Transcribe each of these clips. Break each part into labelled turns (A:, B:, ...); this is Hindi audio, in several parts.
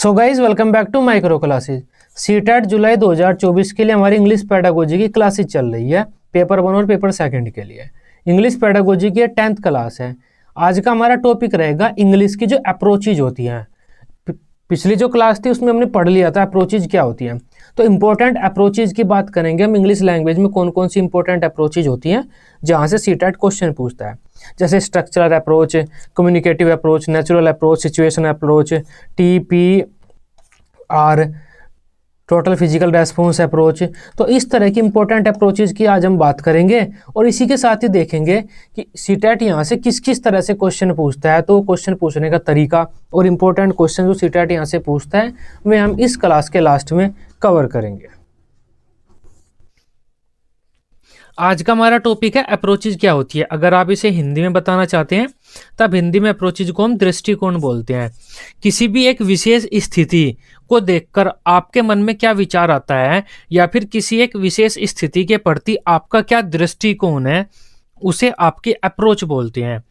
A: So guys welcome back to micro classes. CTET जुलाई 2024 के लिए हमारी इंग्लिश पेडागोजी की क्लासेज चल रही है, पेपर 1 और पेपर 2 के लिए। इंग्लिश पेडागोजी की 10th क्लास है। आज का हमारा टॉपिक रहेगा इंग्लिश की जो अप्रोचेज होती हैं। पिछली जो क्लास थी उसमें हमने पढ़ लिया था अप्रोचेज क्या होती हैं। तो इंपॉर्टेंट अप्रोचेज की बात करेंगे हम। इंग्लिश लैंग्वेज में कौन कौन सी इंपॉर्टेंट अप्रोचेज होती हैं जहाँ से सीटेट क्वेश्चन पूछता है, जैसे structural approach, communicative approach, natural approach, situation approach, TPR, total physical response approach. तो इस तरह की इंपॉर्टेंट अप्रोचेज की आज हम बात करेंगे और इसी के साथ ही देखेंगे कि सीटेट यहाँ से किस किस तरह से क्वेश्चन पूछता है। तो क्वेश्चन पूछने का तरीका और इंपॉर्टेंट क्वेश्चन जो सीटेट यहाँ से पूछता है वे हम इस क्लास के लास्ट में कवर करेंगे। आज का हमारा टॉपिक है अप्रोचेज क्या होती है। अगर आप इसे हिंदी में बताना चाहते हैं तब हिंदी में अप्रोचेज को हम दृष्टिकोण बोलते हैं। किसी भी एक विशेष स्थिति को देखकर आपके मन में क्या विचार आता है या फिर किसी एक विशेष स्थिति के प्रति आपका क्या दृष्टिकोण है, उसे आपकी अप्रोच बोलते हैं।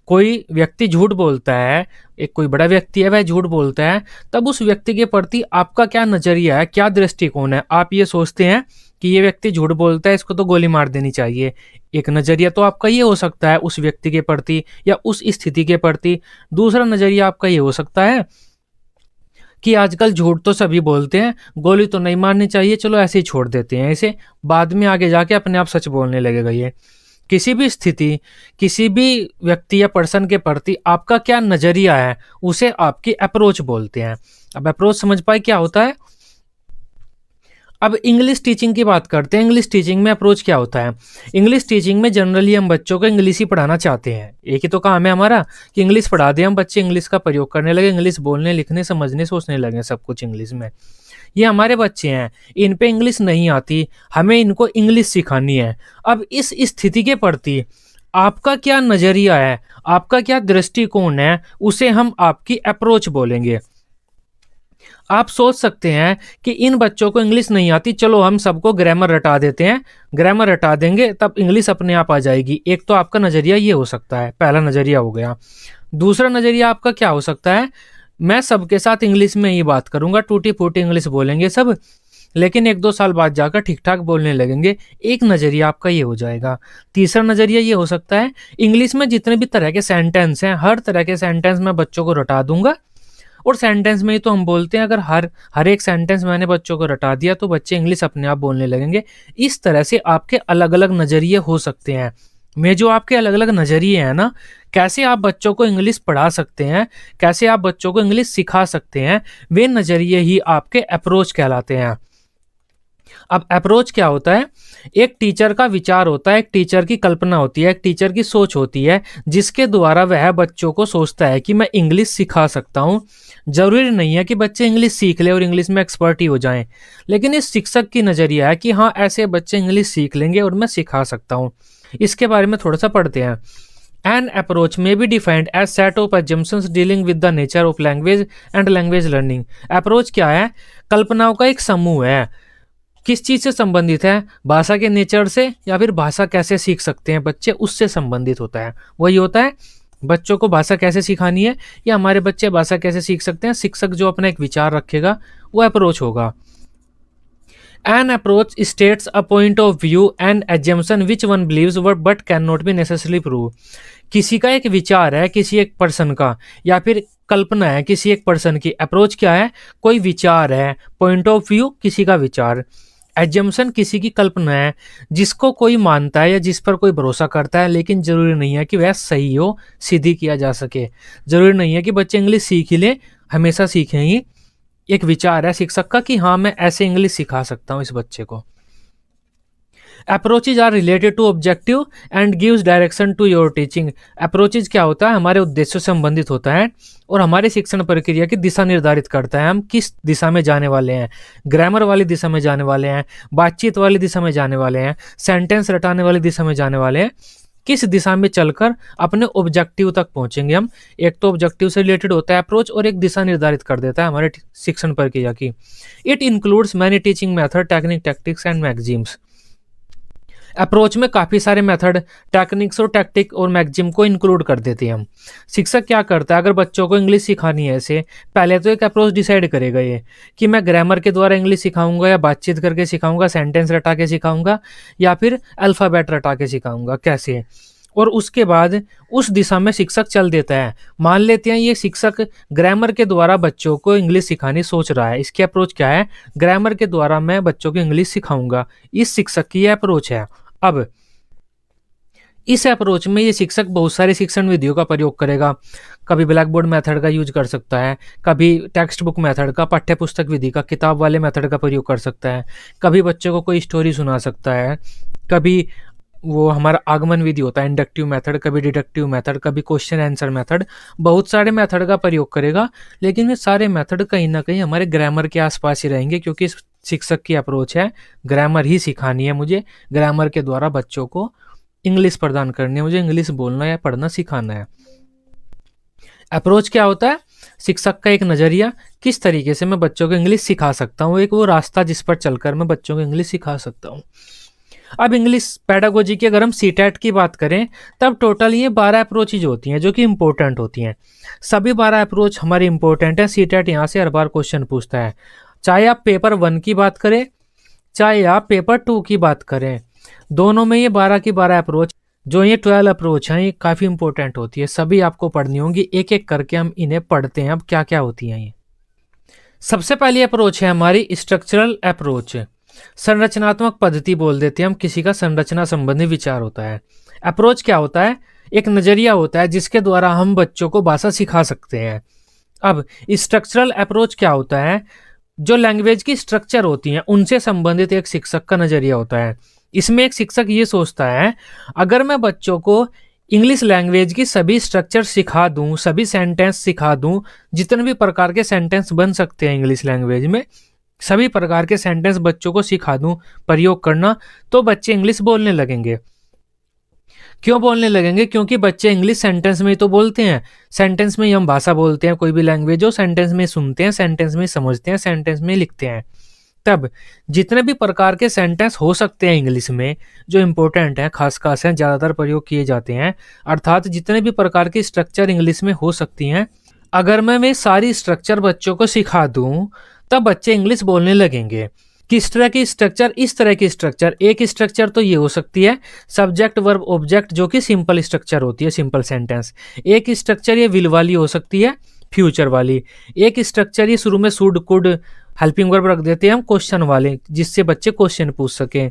A: कोई व्यक्ति झूठ बोलता है, एक कोई बड़ा व्यक्ति है वह झूठ बोलता है, तब उस व्यक्ति के प्रति आपका क्या नजरिया है, क्या दृष्टिकोण है। आप ये सोचते हैं कि ये व्यक्ति झूठ बोलता है, इसको तो गोली मार देनी चाहिए। एक नजरिया तो आपका ये हो सकता है उस व्यक्ति के प्रति या उस स्थिति के प्रति। दूसरा नजरिया आपका ये हो सकता है कि आजकल झूठ तो सभी बोलते हैं, गोली तो नहीं मारनी चाहिए, चलो ऐसे ही छोड़ देते हैं इसे, बाद में आगे जाके अपने आप सच बोलने लगेगा। ये किसी भी स्थिति, किसी भी व्यक्ति या पर्सन के प्रति आपका क्या नजरिया है, उसे आपकी अप्रोच बोलते हैं। अब अप्रोच समझ पाए क्या होता है। अब इंग्लिश टीचिंग की बात करते हैं। इंग्लिश टीचिंग में अप्रोच क्या होता है। इंग्लिश टीचिंग में जनरली हम बच्चों को इंग्लिश ही पढ़ाना चाहते हैं। एक ही तो काम है हमारा कि इंग्लिश पढ़ा दें, हम बच्चे इंग्लिश का प्रयोग करने लगे, इंग्लिश बोलने, लिखने, समझने, सोचने लगे, सब कुछ इंग्लिश में। ये हमारे बच्चे हैं, इन पे इंग्लिश नहीं आती, हमें इनको इंग्लिश सिखानी है। अब इस स्थिति के प्रति आपका क्या नजरिया है, आपका क्या दृष्टिकोण है, उसे हम आपकी अप्रोच बोलेंगे। आप सोच सकते हैं कि इन बच्चों को इंग्लिश नहीं आती, चलो हम सबको ग्रामर रटा देते हैं, ग्रामर रटा देंगे तब इंग्लिश अपने आप आ जाएगी। एक तो आपका नजरिया ये हो सकता है, पहला नजरिया हो गया। दूसरा नजरिया आपका क्या हो सकता है, मैं सबके साथ इंग्लिश में ही बात करूंगा, टूटी फूटी इंग्लिश बोलेंगे सब, लेकिन 1-2 साल बाद जाकर ठीक ठाक बोलने लगेंगे। एक नजरिया आपका ये हो जाएगा। तीसरा नजरिया ये हो सकता है, इंग्लिश में जितने भी तरह के सेंटेंस हैं, हर तरह के सेंटेंस मैं बच्चों को रटा दूंगा और सेंटेंस में ही तो हम बोलते हैं, अगर हर एक सेंटेंस मैंने बच्चों को रटा दिया तो बच्चे इंग्लिश अपने आप बोलने लगेंगे। इस तरह से आपके अलग अलग नजरिए हो सकते हैं। में जो आपके अलग अलग नजरिए हैं ना, कैसे आप बच्चों को इंग्लिश पढ़ा सकते हैं, कैसे आप बच्चों को इंग्लिश सिखा सकते हैं, वे नजरिए ही आपके अप्रोच कहलाते हैं। अब अप्रोच क्या होता है, एक टीचर का विचार होता है, एक टीचर की कल्पना होती है, एक टीचर की सोच होती है, जिसके द्वारा वह बच्चों को सोचता है कि मैं इंग्लिश सिखा सकता हूँ। जरूरी नहीं है कि बच्चे इंग्लिश सीख ले और इंग्लिश में एक्सपर्ट ही हो जाएं, लेकिन इस शिक्षक की नजरिया है कि हाँ ऐसे बच्चे इंग्लिश सीख लेंगे और मैं सिखा सकता हूँ। इसके बारे में थोड़ा सा पढ़ते हैं। An approach may be defined as set of assumptions dealing with the nature of language and language learning. Approach क्या है, कल्पनाओं का एक समूह है। किस चीज से संबंधित है, भाषा के नेचर से या फिर भाषा कैसे सीख सकते हैं बच्चे, उससे संबंधित होता है। वही होता है बच्चों को भाषा कैसे सिखानी है या हमारे बच्चे भाषा कैसे सीख सकते हैं। शिक्षक जो अपना एक विचार रखेगा वो अप्रोच होगा। An approach states a point of view and assumption which one believes but cannot be necessarily prove. किसी का एक विचार है, किसी एक पर्सन का, या फिर कल्पना है किसी एक पर्सन की। अप्रोच क्या है, कोई विचार है, पॉइंट ऑफ व्यू किसी का विचार, एजम्पशन किसी की कल्पना है जिसको कोई मानता है या जिस पर कोई भरोसा करता है, लेकिन जरूरी नहीं है कि वह सही हो, सीधी किया जा सके। जरूरी नहीं है कि बच्चे इंग्लिश सीख ही ले, हमेशा सीखेंगे। एक विचार है शिक्षक का कि हाँ मैं ऐसे इंग्लिश सिखा सकता हूँ इस बच्चे को। Approaches are related to objective and gives direction to your teaching. Approaches क्या होता है, हमारे उद्देश्यों से संबंधित होता है और हमारे शिक्षण प्रक्रिया की दिशा निर्धारित करता है। हम किस दिशा में जाने वाले हैं, ग्रामर वाली दिशा में जाने वाले हैं, बातचीत वाली दिशा में जाने वाले हैं, सेंटेंस रटाने वाली दिशा में जाने वाले हैं, किस दिशा में चलकर अपने ऑब्जेक्टिव तक पहुंचेंगे हम। एक तो ऑब्जेक्टिव से रिलेटेड होता है अप्रोच और एक दिशा निर्धारित कर देता है हमारे शिक्षण प्रक्रिया की। It includes many teaching method, technique, tactics and maxims. Approach में काफ़ी सारे मेथड, टेक्निक्स और टैक्टिक और मैगजिम को इंक्लूड कर देते हैं हम। शिक्षक क्या करता है, अगर बच्चों को इंग्लिश सिखानी है ऐसे, पहले तो एक अप्रोच डिसाइड करेगा ये कि मैं ग्रामर के द्वारा इंग्लिश सिखाऊंगा या बातचीत करके सिखाऊंगा, सेंटेंस रटा के सिखाऊंगा या फिर अल्फ़ाबेट रटा के सिखाऊंगा, कैसे। और उसके बाद उस दिशा में शिक्षक चल देता है। मान लेते हैं ये शिक्षक ग्रामर के द्वारा बच्चों को इंग्लिश सिखानी सोच रहा है। इसकी अप्रोच क्या है, ग्रामर के द्वारा मैं बच्चों को इंग्लिश सिखाऊंगा, इस शिक्षक की यह अप्रोच है। अब इस अप्रोच में ये शिक्षक बहुत सारी शिक्षण विधियों का प्रयोग करेगा। कभी ब्लैक बोर्ड मेथड का यूज कर सकता है, कभी टेक्स्ट बुक मेथड का, पाठ्य पुस्तक विधि का, किताब वाले मेथड का प्रयोग कर सकता है, कभी बच्चों को कोई स्टोरी सुना सकता है, कभी वो हमारा आगमन विधि होता है इंडक्टिव मेथड, कभी डिडक्टिव मेथड, कभी क्वेश्चन आंसर मेथड, बहुत सारे मेथड का प्रयोग करेगा। लेकिन ये सारे मेथड कहीं ना कहीं हमारे ग्रामर के आसपास ही रहेंगे, क्योंकि इस शिक्षक की अप्रोच है ग्रामर ही सिखानी है मुझे, ग्रामर के द्वारा बच्चों को इंग्लिश प्रदान करनी है, मुझे इंग्लिश बोलना या पढ़ना सिखाना है। अप्रोच क्या होता है, शिक्षक का एक नज़रिया, किस तरीके से मैं बच्चों को इंग्लिश सिखा सकता हूँ, एक वो रास्ता जिस पर चलकर मैं बच्चों को इंग्लिश सिखा सकता हूँ। अब इंग्लिश पेडागोजी की अगर हम सीटेट की बात करें, तब टोटल ये 12 अप्रोचेज होती हैं जो कि इंपॉर्टेंट होती हैं। सभी 12 अप्रोच हमारी इंपॉर्टेंट है। सीटेट यहाँ से हर बार क्वेश्चन पूछता है, चाहे आप पेपर 1 की बात करें चाहे आप पेपर 2 की बात करें, दोनों में ये 12 की 12 अप्रोच, जो ये 12 अप्रोच हैं, ये काफ़ी इंपॉर्टेंट होती है। सभी आपको पढ़नी होंगी, एक एक करके हम इन्हें पढ़ते हैं अब क्या क्या होती हैं ये। सबसे पहली अप्रोच है हमारी स्ट्रक्चरल अप्रोच, संरचनात्मक पद्धति बोल देते हैं हम, किसी का संरचना संबंधी विचार होता है। अप्रोच क्या होता है, एक नज़रिया होता है जिसके द्वारा हम बच्चों को भाषा सिखा सकते हैं। अब स्ट्रक्चरल अप्रोच क्या होता है, जो लैंग्वेज की स्ट्रक्चर होती हैं उनसे संबंधित एक शिक्षक का नज़रिया होता है। इसमें एक शिक्षक ये सोचता है, अगर मैं बच्चों को इंग्लिश लैंग्वेज की सभी स्ट्रक्चर सिखा दूं, सभी सेंटेंस सिखा दूं, जितने भी प्रकार के सेंटेंस बन सकते हैं इंग्लिश लैंग्वेज में, सभी प्रकार के सेंटेंस बच्चों को सिखा दूं प्रयोग करना, तो बच्चे इंग्लिश बोलने लगेंगे। क्यों बोलने लगेंगे, क्योंकि बच्चे इंग्लिश सेंटेंस में ही तो बोलते हैं, सेंटेंस में ही हम भाषा बोलते हैं, कोई भी लैंग्वेज हो सेंटेंस में सुनते हैं, सेंटेंस में समझते हैं, सेंटेंस में लिखते हैं। तब जितने भी प्रकार के सेंटेंस हो सकते हैं इंग्लिश में, जो इंपॉर्टेंट हैं, खास खास हैं, ज़्यादातर प्रयोग किए जाते हैं, अर्थात जितने भी प्रकार की स्ट्रक्चर इंग्लिश में हो सकती हैं, अगर मैं वे सारी स्ट्रक्चर बच्चों को सिखा दूं, तब बच्चे इंग्लिश बोलने लगेंगे। किस तरह की स्ट्रक्चर, इस तरह की स्ट्रक्चर, एक स्ट्रक्चर तो ये हो सकती है सब्जेक्ट वर्ब ऑब्जेक्ट, जो कि सिंपल स्ट्रक्चर होती है, सिंपल सेंटेंस। एक स्ट्रक्चर ये विल वाली हो सकती है, फ्यूचर वाली। एक स्ट्रक्चर ये शुरू में शुड कुड हेल्पिंग वर्ब रख देते हैं हम, क्वेश्चन वाले, जिससे बच्चे क्वेश्चन पूछ सकें।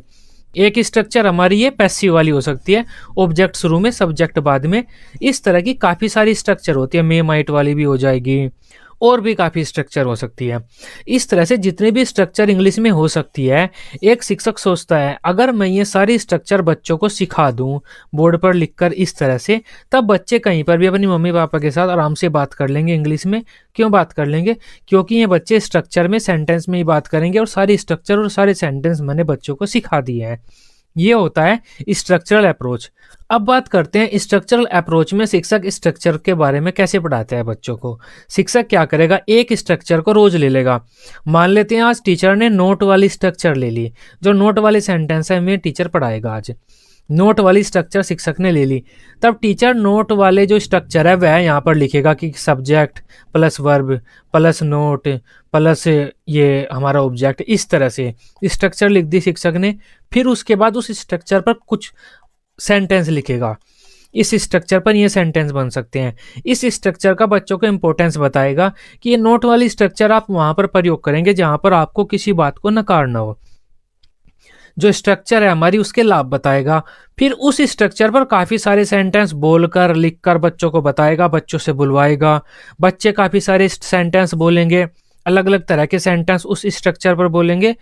A: एक स्ट्रक्चर हमारी ये पैसिव वाली हो सकती है, ऑब्जेक्ट शुरू में सब्जेक्ट बाद में। इस तरह की काफ़ी सारी स्ट्रक्चर होती है, मे माइट वाली भी हो जाएगी, और भी काफ़ी स्ट्रक्चर हो सकती है। इस तरह से जितनी भी स्ट्रक्चर इंग्लिश में हो सकती है, एक शिक्षक सोचता है अगर मैं ये सारी स्ट्रक्चर बच्चों को सिखा दूं बोर्ड पर लिखकर इस तरह से, तब बच्चे कहीं पर भी अपनी मम्मी पापा के साथ आराम से बात कर लेंगे इंग्लिश में। क्यों बात कर लेंगे, क्योंकि ये बच्चे स्ट्रक्चर में, सेंटेंस में ही बात करेंगे, और सारी स्ट्रक्चर और सारे सेंटेंस मैंने बच्चों को सिखा दिए हैं। ये होता है स्ट्रक्चरल अप्रोच। अब बात करते हैं स्ट्रक्चरल अप्रोच में शिक्षक स्ट्रक्चर के बारे में कैसे पढ़ाते हैं बच्चों को। शिक्षक क्या करेगा, एक स्ट्रक्चर को रोज ले लेगा। मान लेते हैं आज टीचर ने नोट वाली स्ट्रक्चर ले ली, जो नोट वाली सेंटेंस है हमें टीचर पढ़ाएगा आज। नोट वाली स्ट्रक्चर शिक्षक ने ले ली, तब टीचर नोट वाले जो स्ट्रक्चर है वह यहाँ पर लिखेगा कि subject plus verb plus note plus ये हमारा ऑब्जेक्ट, इस तरह से स्ट्रक्चर लिख दी शिक्षक ने। फिर उसके बाद उस स्ट्रक्चर पर कुछ सेंटेंस लिखेगा, इस स्ट्रक्चर पर ये सेंटेंस बन सकते हैं। इस स्ट्रक्चर का बच्चों को इंपॉर्टेंस बताएगा कि ये नोट वाली स्ट्रक्चर आप वहाँ पर प्रयोग करेंगे जहाँ पर आपको किसी बात को नकारना हो। जो स्ट्रक्चर है हमारी उसके लाभ बताएगा। फिर उस स्ट्रक्चर पर काफ़ी सारे सेंटेंस बोलकर लिखकर बच्चों को बताएगा, बच्चों से बुलवाएगा। बच्चे काफ़ी सारे सेंटेंस बोलेंगे, अलग अलग तरह के सेंटेंस उस स्ट्रक्चर पर बोलेंगे,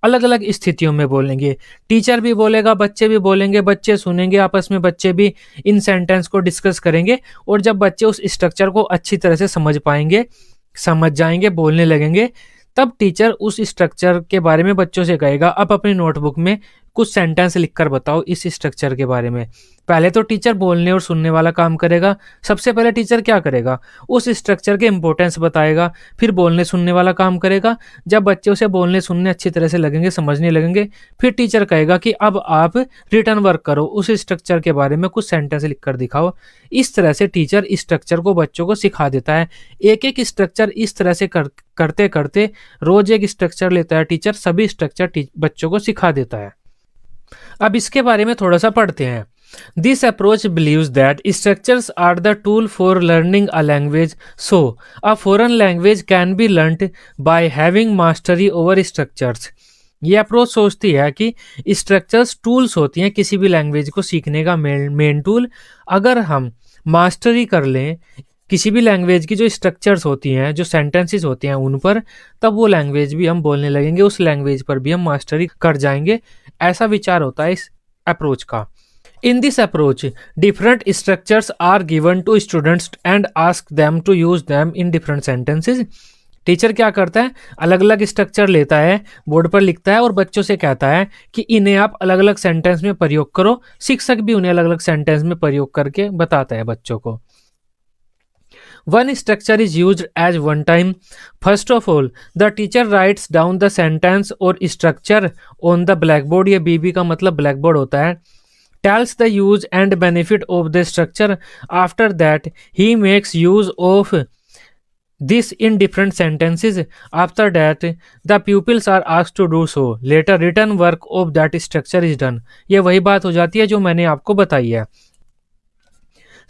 A: अलग अलग स्थितियों में बोलेंगे। टीचर भी बोलेगा, बच्चे भी बोलेंगे, बच्चे सुनेंगे, आपस में बच्चे भी इन सेंटेंस को डिस्कस करेंगे। और जब बच्चे उस स्ट्रक्चर को अच्छी तरह से समझ पाएंगे, समझ जाएंगे, बोलने लगेंगे, तब टीचर उस स्ट्रक्चर के बारे में बच्चों से कहेगा अब अपनी नोटबुक में कुछ सेंटेंस लिखकर बताओ इस स्ट्रक्चर के बारे में। पहले तो टीचर बोलने और सुनने वाला काम करेगा। सबसे पहले टीचर क्या करेगा, उस स्ट्रक्चर के इंपॉर्टेंस बताएगा, फिर बोलने सुनने वाला काम करेगा। जब बच्चे उसे बोलने सुनने अच्छी तरह से लगेंगे, समझने लगेंगे, फिर टीचर कहेगा कि अब आप रिटर्न वर्क करो, उस स्ट्रक्चर के बारे में कुछ सेंटेंस लिखकर दिखाओ। इस तरह से टीचर स्ट्रक्चर को बच्चों को सिखा देता है। एक एक स्ट्रक्चर इस तरह से करते करते रोज एक स्ट्रक्चर लेता है टीचर, सभी स्ट्रक्चर बच्चों को सिखा देता है। अब इसके बारे में थोड़ा सा पढ़ते हैं। This approach believes that structures are the tool for learning a language, so a foreign language can be learnt by having mastery over structures. ये अप्रोच सोचती है कि स्ट्रक्चर्स टूल्स होती हैं किसी भी लैंग्वेज को सीखने का मेन टूल। अगर हम मास्टरी कर लें किसी भी लैंग्वेज की जो स्ट्रक्चर्स होती हैं, जो सेंटेंसेस होती हैं उन पर, तब वो लैंग्वेज भी हम बोलने लगेंगे, उस लैंग्वेज पर भी हम मास्टरी कर जाएंगे। ऐसा विचार होता है इस अप्रोच का। In this approach, different structures are given to students and ask them to use them in different sentences. Teacher क्या करता है, अलग अलग स्ट्रक्चर लेता है, बोर्ड पर लिखता है और बच्चों से कहता है कि इन्हें आप अलग अलग सेंटेंस में प्रयोग करो। शिक्षक भी उन्हें अलग अलग सेंटेंस में प्रयोग करके बताता है बच्चों को। One structure is used as one time. First of all, the teacher writes down the sentence or structure on the blackboard. ये BB का मतलब blackboard होता है। Tells the use and benefit of the structure. After that, he makes use of this in different sentences. After that, the pupils are asked to do so. Later, written work of that structure is done. ये वही बात हो जाती है जो मैंने आपको बताई है।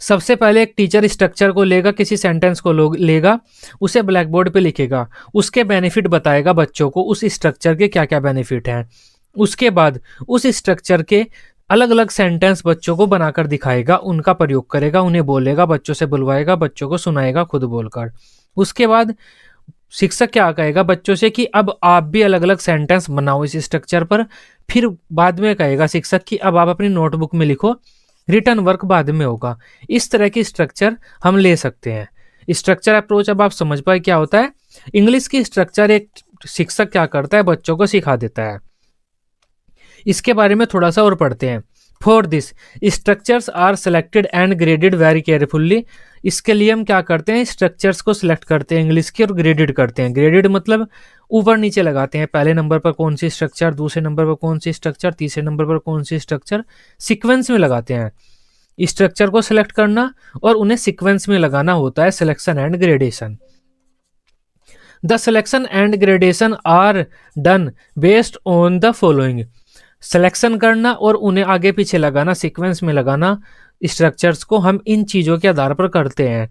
A: सबसे पहले एक टीचर स्ट्रक्चर को लेगा, किसी सेंटेंस को लेगा, उसे ब्लैक बोर्ड पे लिखेगा, उसके बेनिफिट बताएगा बच्चों को, उस स्ट्रक्चर के क्या क्या बेनिफिट हैं। उसके बाद उस स्ट्रक्चर के अलग अलग सेंटेंस बच्चों को बनाकर दिखाएगा, उनका प्रयोग करेगा, उन्हें बोलेगा, बच्चों से बुलवाएगा, बच्चों को सुनाएगा खुद बोलकर। उसके बाद शिक्षक क्या कहेगा बच्चों से कि अब आप भी अलग अलग सेंटेंस बनाओ इस स्ट्रक्चर पर। फिर बाद में कहेगा शिक्षक कि अब आप अपनी नोटबुक में लिखो, रिटर्न वर्क बाद में होगा। इस तरह की स्ट्रक्चर हम ले सकते हैं। स्ट्रक्चर अप्रोच अब आप समझ पाए क्या होता है। इंग्लिश की स्ट्रक्चर एक शिक्षक क्या करता है, बच्चों को सिखा देता है। इसके बारे में थोड़ा सा और पढ़ते हैं। For this structures are selected and graded very carefully. इसके लिए हम क्या करते हैं, स्ट्रक्चर्स को सिलेक्ट करते हैं इंग्लिश की और ग्रेडेड करते हैं। ग्रेडेड मतलब ऊपर नीचे लगाते हैं, पहले नंबर पर कौन सी स्ट्रक्चर, दूसरे नंबर पर कौन सी स्ट्रक्चर, तीसरे नंबर पर कौन सी स्ट्रक्चर, सीक्वेंस में लगाते हैं। स्ट्रक्चर को सिलेक्ट करना और उन्हें सीक्वेंस में लगाना होता है selection and gradation. The selection and gradation are done based on the following. Selection करना और उन्हें आगे पीछे लगाना, सीक्वेंस में लगाना स्ट्रक्चर्स को हम इन चीज़ों के आधार पर करते हैं।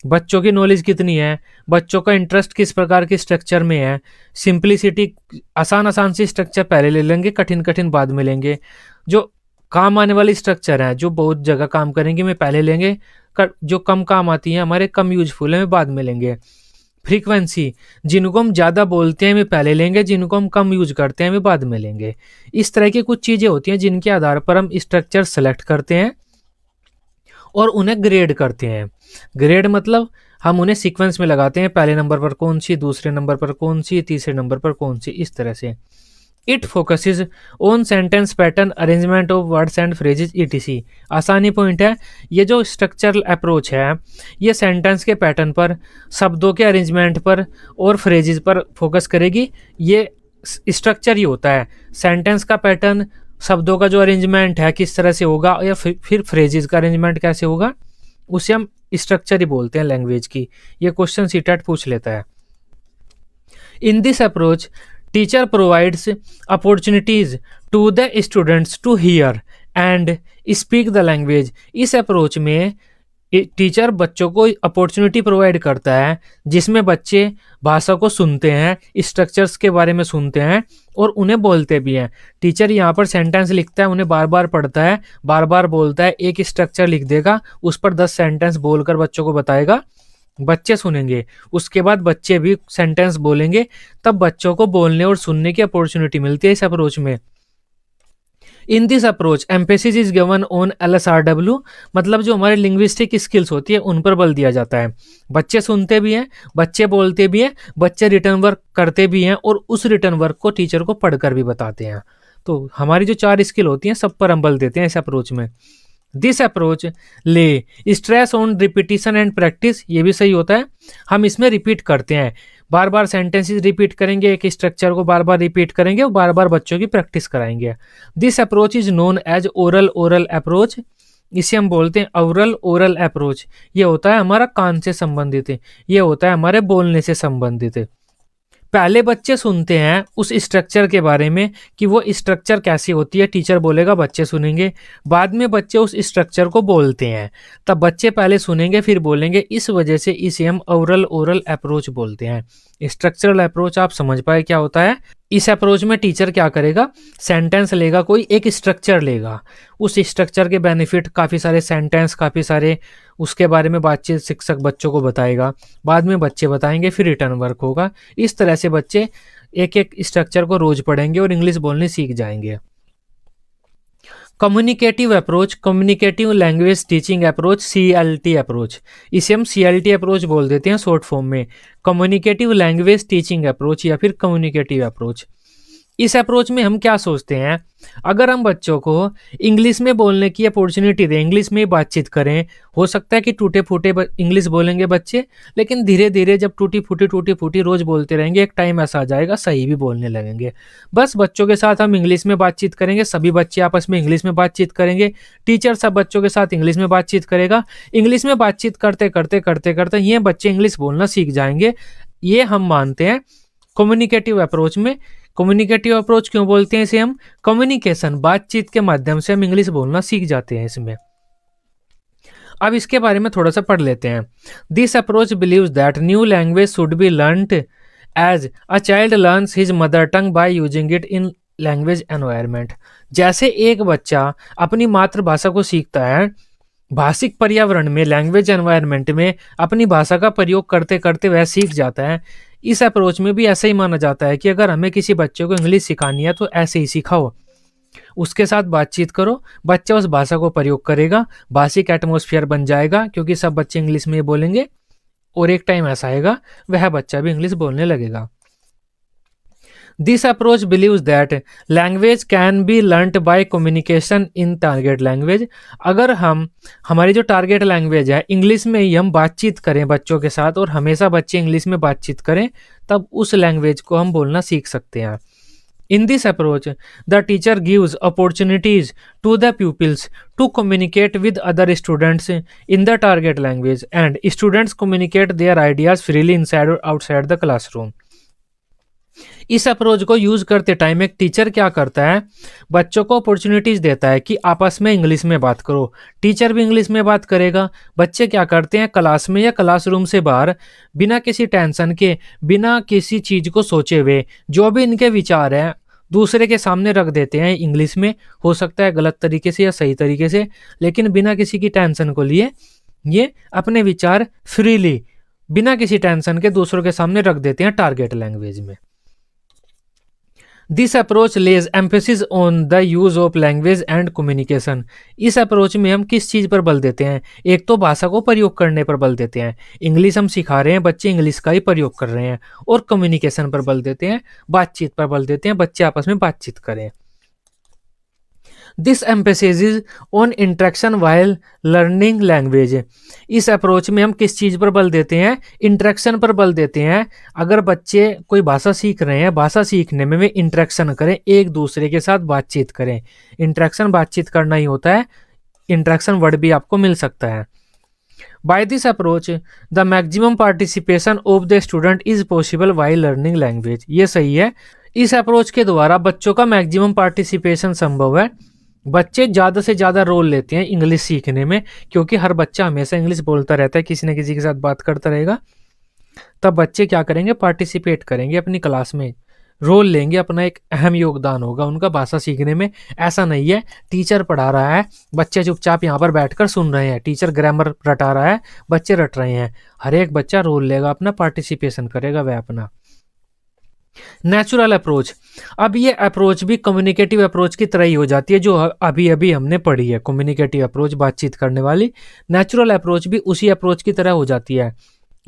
A: बच्चों की नॉलेज कितनी है, बच्चों का इंटरेस्ट किस प्रकार के स्ट्रक्चर में है, सिंप्लिसिटी, आसान आसान सी स्ट्रक्चर पहले ले लेंगे, कठिन कठिन बाद में लेंगे। जो काम आने वाली स्ट्रक्चर है, जो बहुत जगह काम करेंगे, मैं पहले लेंगे। जो कम काम आती हैं, हमारे कम यूजफुल है, मैं बाद में लेंगे। फ्रीक्वेंसी, जिनको हम ज़्यादा बोलते हैं वे पहले लेंगे, जिनको हम कम यूज करते हैं वे बाद में लेंगे। इस तरह की कुछ चीज़ें होती हैं जिनके आधार पर हम स्ट्रक्चर सेलेक्ट करते हैं और उन्हें ग्रेड करते हैं। ग्रेड मतलब हम उन्हें सीक्वेंस में लगाते हैं, पहले नंबर पर कौन सी, दूसरे नंबर पर कौन सी, तीसरे नंबर पर कौन सी, इस तरह से। It focuses on sentence pattern, arrangement of words and phrases etc। आसानी पॉइंट है, ये जो स्ट्रक्चरल अप्रोच है ये सेंटेंस के पैटर्न पर, शब्दों के अरेंजमेंट पर और फ्रेजेज पर फोकस करेगी। ये स्ट्रक्चर ही होता है, सेंटेंस का पैटर्न, शब्दों का जो अरेंजमेंट है किस तरह से होगा, या फिर फ्रेजेज का अरेंजमेंट कैसे होगा, उसे हम स्ट्रक्चर ही बोलते हैं लैंग्वेज की। ये क्वेश्चन सीटेट पूछ लेता है। In this approach teacher provides opportunities to the students to hear and speak the language. इस अप्रोच में टीचर बच्चों को अपॉर्चुनिटी प्रोवाइड करता है जिसमें बच्चे भाषा को सुनते हैं, स्ट्रक्चर्स के बारे में सुनते हैं और उन्हें बोलते भी हैं। टीचर यहाँ पर सेंटेंस लिखता है, उन्हें बार बार पढ़ता है, बार बार बोलता है, एक स्ट्रक्चर लिख देगा, उस पर 10 सेंटेंस बोलकर बच्चों को बताएगा, बच्चे सुनेंगे, उसके बाद बच्चे भी सेंटेंस बोलेंगे, तब बच्चों को बोलने और सुनने की अपॉर्चुनिटी मिलती है इस अप्रोच में। इन this approach emphasis is given on LSRW, मतलब जो हमारे लिंग्विस्टिक स्किल्स होती है उन पर बल दिया जाता है। बच्चे सुनते भी हैं, बच्चे बोलते भी हैं, बच्चे रिटर्न वर्क करते भी हैं और उस रिटर्न वर्क को टीचर को पढ़कर भी बताते हैं। तो हमारी जो 4 स्किल होती हैं सब पर हम बल देते हैं इस अप्रोच में। दिस अप्रोच ले stress on repetition and practice, ये भी सही होता है। हम इसमें रिपीट करते हैं, बार बार सेंटेंसेस रिपीट करेंगे, एक स्ट्रक्चर को बार बार रिपीट करेंगे और बार बार बच्चों की प्रैक्टिस कराएंगे। This approach is known as oral approach, इसे हम बोलते हैं ओरल अप्रोच। ये होता है हमारा कान से संबंधित है, ये होता है हमारे बोलने से संबंधित है। पहले बच्चे सुनते हैं उस स्ट्रक्चर के बारे में कि वो स्ट्रक्चर कैसी होती है, टीचर बोलेगा बच्चे सुनेंगे, बाद में बच्चे उस स्ट्रक्चर को बोलते हैं। तब बच्चे पहले सुनेंगे फिर बोलेंगे, इस वजह से इसे हम ओरल अप्रोच बोलते हैं। स्ट्रक्चरल अप्रोच आप समझ पाए क्या होता है। इस अप्रोच में टीचर क्या करेगा, सेंटेंस लेगा, कोई एक स्ट्रक्चर लेगा, उस स्ट्रक्चर के बेनिफिट काफ़ी सारे सेंटेंस, काफ़ी सारे उसके बारे में बातचीत शिक्षक बच्चों को बताएगा, बाद में बच्चे बताएंगे, फिर रिटर्न वर्क होगा। इस तरह से बच्चे एक एक स्ट्रक्चर को रोज पढ़ेंगे और इंग्लिश बोलने सीख जाएंगे। Communicative approach, communicative language teaching approach, CLT approach, इसे हम CLT अप्रोच बोल देते हैं शॉर्ट फॉर्म में, कम्युनिकेटिव लैंग्वेज टीचिंग अप्रोच या फिर कम्युनिकेटिव अप्रोच। इस अप्रोच में हम क्या सोचते हैं, अगर हम बच्चों को इंग्लिश में बोलने की अपॉर्चुनिटी दें, इंग्लिश में बातचीत करें, हो सकता है कि टूटे फूटे इंग्लिश बोलेंगे बच्चे, लेकिन धीरे धीरे जब टूटी फूटी रोज बोलते रहेंगे, एक टाइम ऐसा आ जाएगा सही भी बोलने लगेंगे। बस बच्चों के साथ हम इंग्लिश में बातचीत करेंगे, सभी बच्चे आपस में इंग्लिश में बातचीत करेंगे, टीचर सब बच्चों के साथ इंग्लिश में बातचीत करेगा, इंग्लिश में बातचीत करते करते ये बच्चे इंग्लिश बोलना सीख जाएंगे। ये हम मानते हैं कम्युनिकेटिव अप्रोच में। कम्युनिकेटिव अप्रोच क्यों बोलते हैं इसे हम, कम्युनिकेशन, बातचीत के माध्यम से हम इंग्लिश बोलना सीख जाते हैं इसमें। अब इसके बारे में थोड़ा सा पढ़ लेते हैं। This approach believes that new language should be learned as a child learns his mother tongue by using it in language environment. जैसे एक बच्चा अपनी मातृभाषा को सीखता है, भाषिक पर्यावरण में, लैंग्वेज एनवायरनमेंट में अपनी भाषा का प्रयोग करते करते वह सीख जाता है। इस अप्रोच में भी ऐसा ही माना जाता है कि अगर हमें किसी बच्चे को इंग्लिश सिखानी है तो ऐसे ही सिखाओ, उसके साथ बातचीत करो, बच्चा उस भाषा को प्रयोग करेगा, भाषिक एटमॉस्फेयर बन जाएगा, क्योंकि सब बच्चे इंग्लिश में बोलेंगे और एक टाइम ऐसा आएगा वह बच्चा भी इंग्लिश बोलने लगेगा। This approach believes that language can be learned by communication in target language. अगर हम हमारी जो टारगेट लैंग्वेज है इंग्लिश में ही हम बातचीत करें बच्चों के साथ और हमेशा बच्चे इंग्लिश में बातचीत करें, तब उस लैंग्वेज को हम बोलना सीख सकते हैं। In this approach, the teacher gives opportunities to the pupils to communicate with other students in the target language, and students communicate their ideas freely inside or outside the classroom. इस अप्रोच को यूज करते टाइम एक टीचर क्या करता है, बच्चों को अपॉर्चुनिटीज देता है कि आपस में इंग्लिश में बात करो, टीचर भी इंग्लिश में बात करेगा। बच्चे क्या करते हैं, क्लास में या क्लासरूम से बाहर बिना किसी टेंशन के, बिना किसी चीज को सोचे हुए जो भी इनके विचार हैं दूसरे के सामने रख देते हैं इंग्लिश में। हो सकता है गलत तरीके से या सही तरीके से, लेकिन बिना किसी की टेंशन को लिए ये अपने विचार फ्रीली बिना किसी टेंशन के दूसरों के सामने रख देते हैं टारगेट लैंग्वेज में। This approach lays emphasis on the use of language and communication. इस अप्रोच में हम किस चीज़ पर बल देते हैं, एक तो भाषा को प्रयोग करने पर बल देते हैं, इंग्लिश हम सिखा रहे हैं, बच्चे इंग्लिश का ही प्रयोग कर रहे हैं, और कम्युनिकेशन पर बल देते हैं, बातचीत पर बल देते हैं, बच्चे आपस में बातचीत करें। This emphasis on interaction while learning language. इस अप्रोच में हम किस चीज़ पर बल देते हैं, इंटरेक्शन पर बल देते हैं। अगर बच्चे कोई भाषा सीख रहे हैं, भाषा सीखने में वे इंटरेक्शन करें, एक दूसरे के साथ बातचीत करें। इंटरेक्शन बातचीत करना ही होता है, इंटरेक्शन वर्ड भी आपको मिल सकता है। By this approach the maximum participation of the student is possible while learning language. ये सही है, इस अप्रोच के द्वारा बच्चों का मैक्सिमम पार्टिसिपेशन संभव है। बच्चे ज़्यादा से ज़्यादा रोल लेते हैं इंग्लिश सीखने में, क्योंकि हर बच्चा हमेशा इंग्लिश बोलता रहता है, किसी न किसी के साथ बात करता रहेगा। तब बच्चे क्या करेंगे, पार्टिसिपेट करेंगे, अपनी क्लास में रोल लेंगे, अपना एक अहम योगदान होगा उनका भाषा सीखने में। ऐसा नहीं है टीचर पढ़ा रहा है, बच्चे चुपचाप यहाँ पर बैठकर सुन रहे हैं, टीचर ग्रामर रटा रहा है, बच्चे रट रहे हैं। हर एक बच्चा रोल लेगा, अपना पार्टिसिपेशन करेगा वह अपना। नेचुरल अप्रोच, अब ये अप्रोच भी कम्युनिकेटिव अप्रोच की तरह ही हो जाती है जो अभी अभी हमने पढ़ी है। कम्युनिकेटिव अप्रोच बातचीत करने वाली, नेचुरल अप्रोच भी उसी अप्रोच की तरह हो जाती है।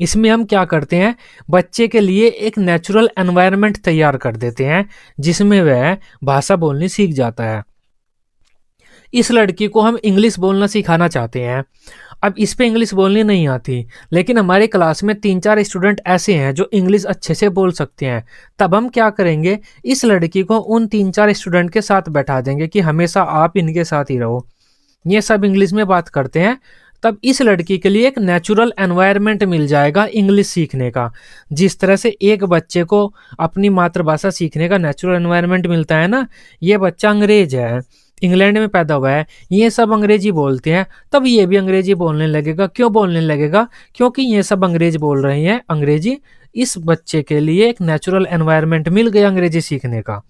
A: इसमें हम क्या करते हैं, बच्चे के लिए एक नेचुरल एनवायरनमेंट तैयार कर देते हैं जिसमें वह भाषा बोलनी सीख जाता है। इस लड़की को हम इंग्लिश बोलना सिखाना चाहते हैं। अब इस पे इंग्लिश बोलनी नहीं आती, लेकिन हमारे क्लास में 3-4 स्टूडेंट ऐसे हैं जो इंग्लिश अच्छे से बोल सकते हैं। तब हम क्या करेंगे, इस लड़की को उन 3-4 स्टूडेंट के साथ बैठा देंगे कि हमेशा आप इनके साथ ही रहो, ये सब इंग्लिश में बात करते हैं। तब इस लड़की के लिए एक नेचुरल एनवायरनमेंट मिल जाएगा इंग्लिश सीखने का। जिस तरह से एक बच्चे को अपनी मातृभाषा सीखने का नेचुरल एनवायरनमेंट मिलता है ना, ये बच्चा अंग्रेज है, इंग्लैंड में पैदा हुआ है, ये सब अंग्रेजी बोलते हैं, तब ये भी अंग्रेजी बोलने लगेगा। क्यों बोलने लगेगा? क्योंकि ये सब अंग्रेज बोल रहे हैं अंग्रेजी। इस बच्चे के लिए एक नेचुरल एनवायरनमेंट मिल गया अंग्रेजी सीखने का।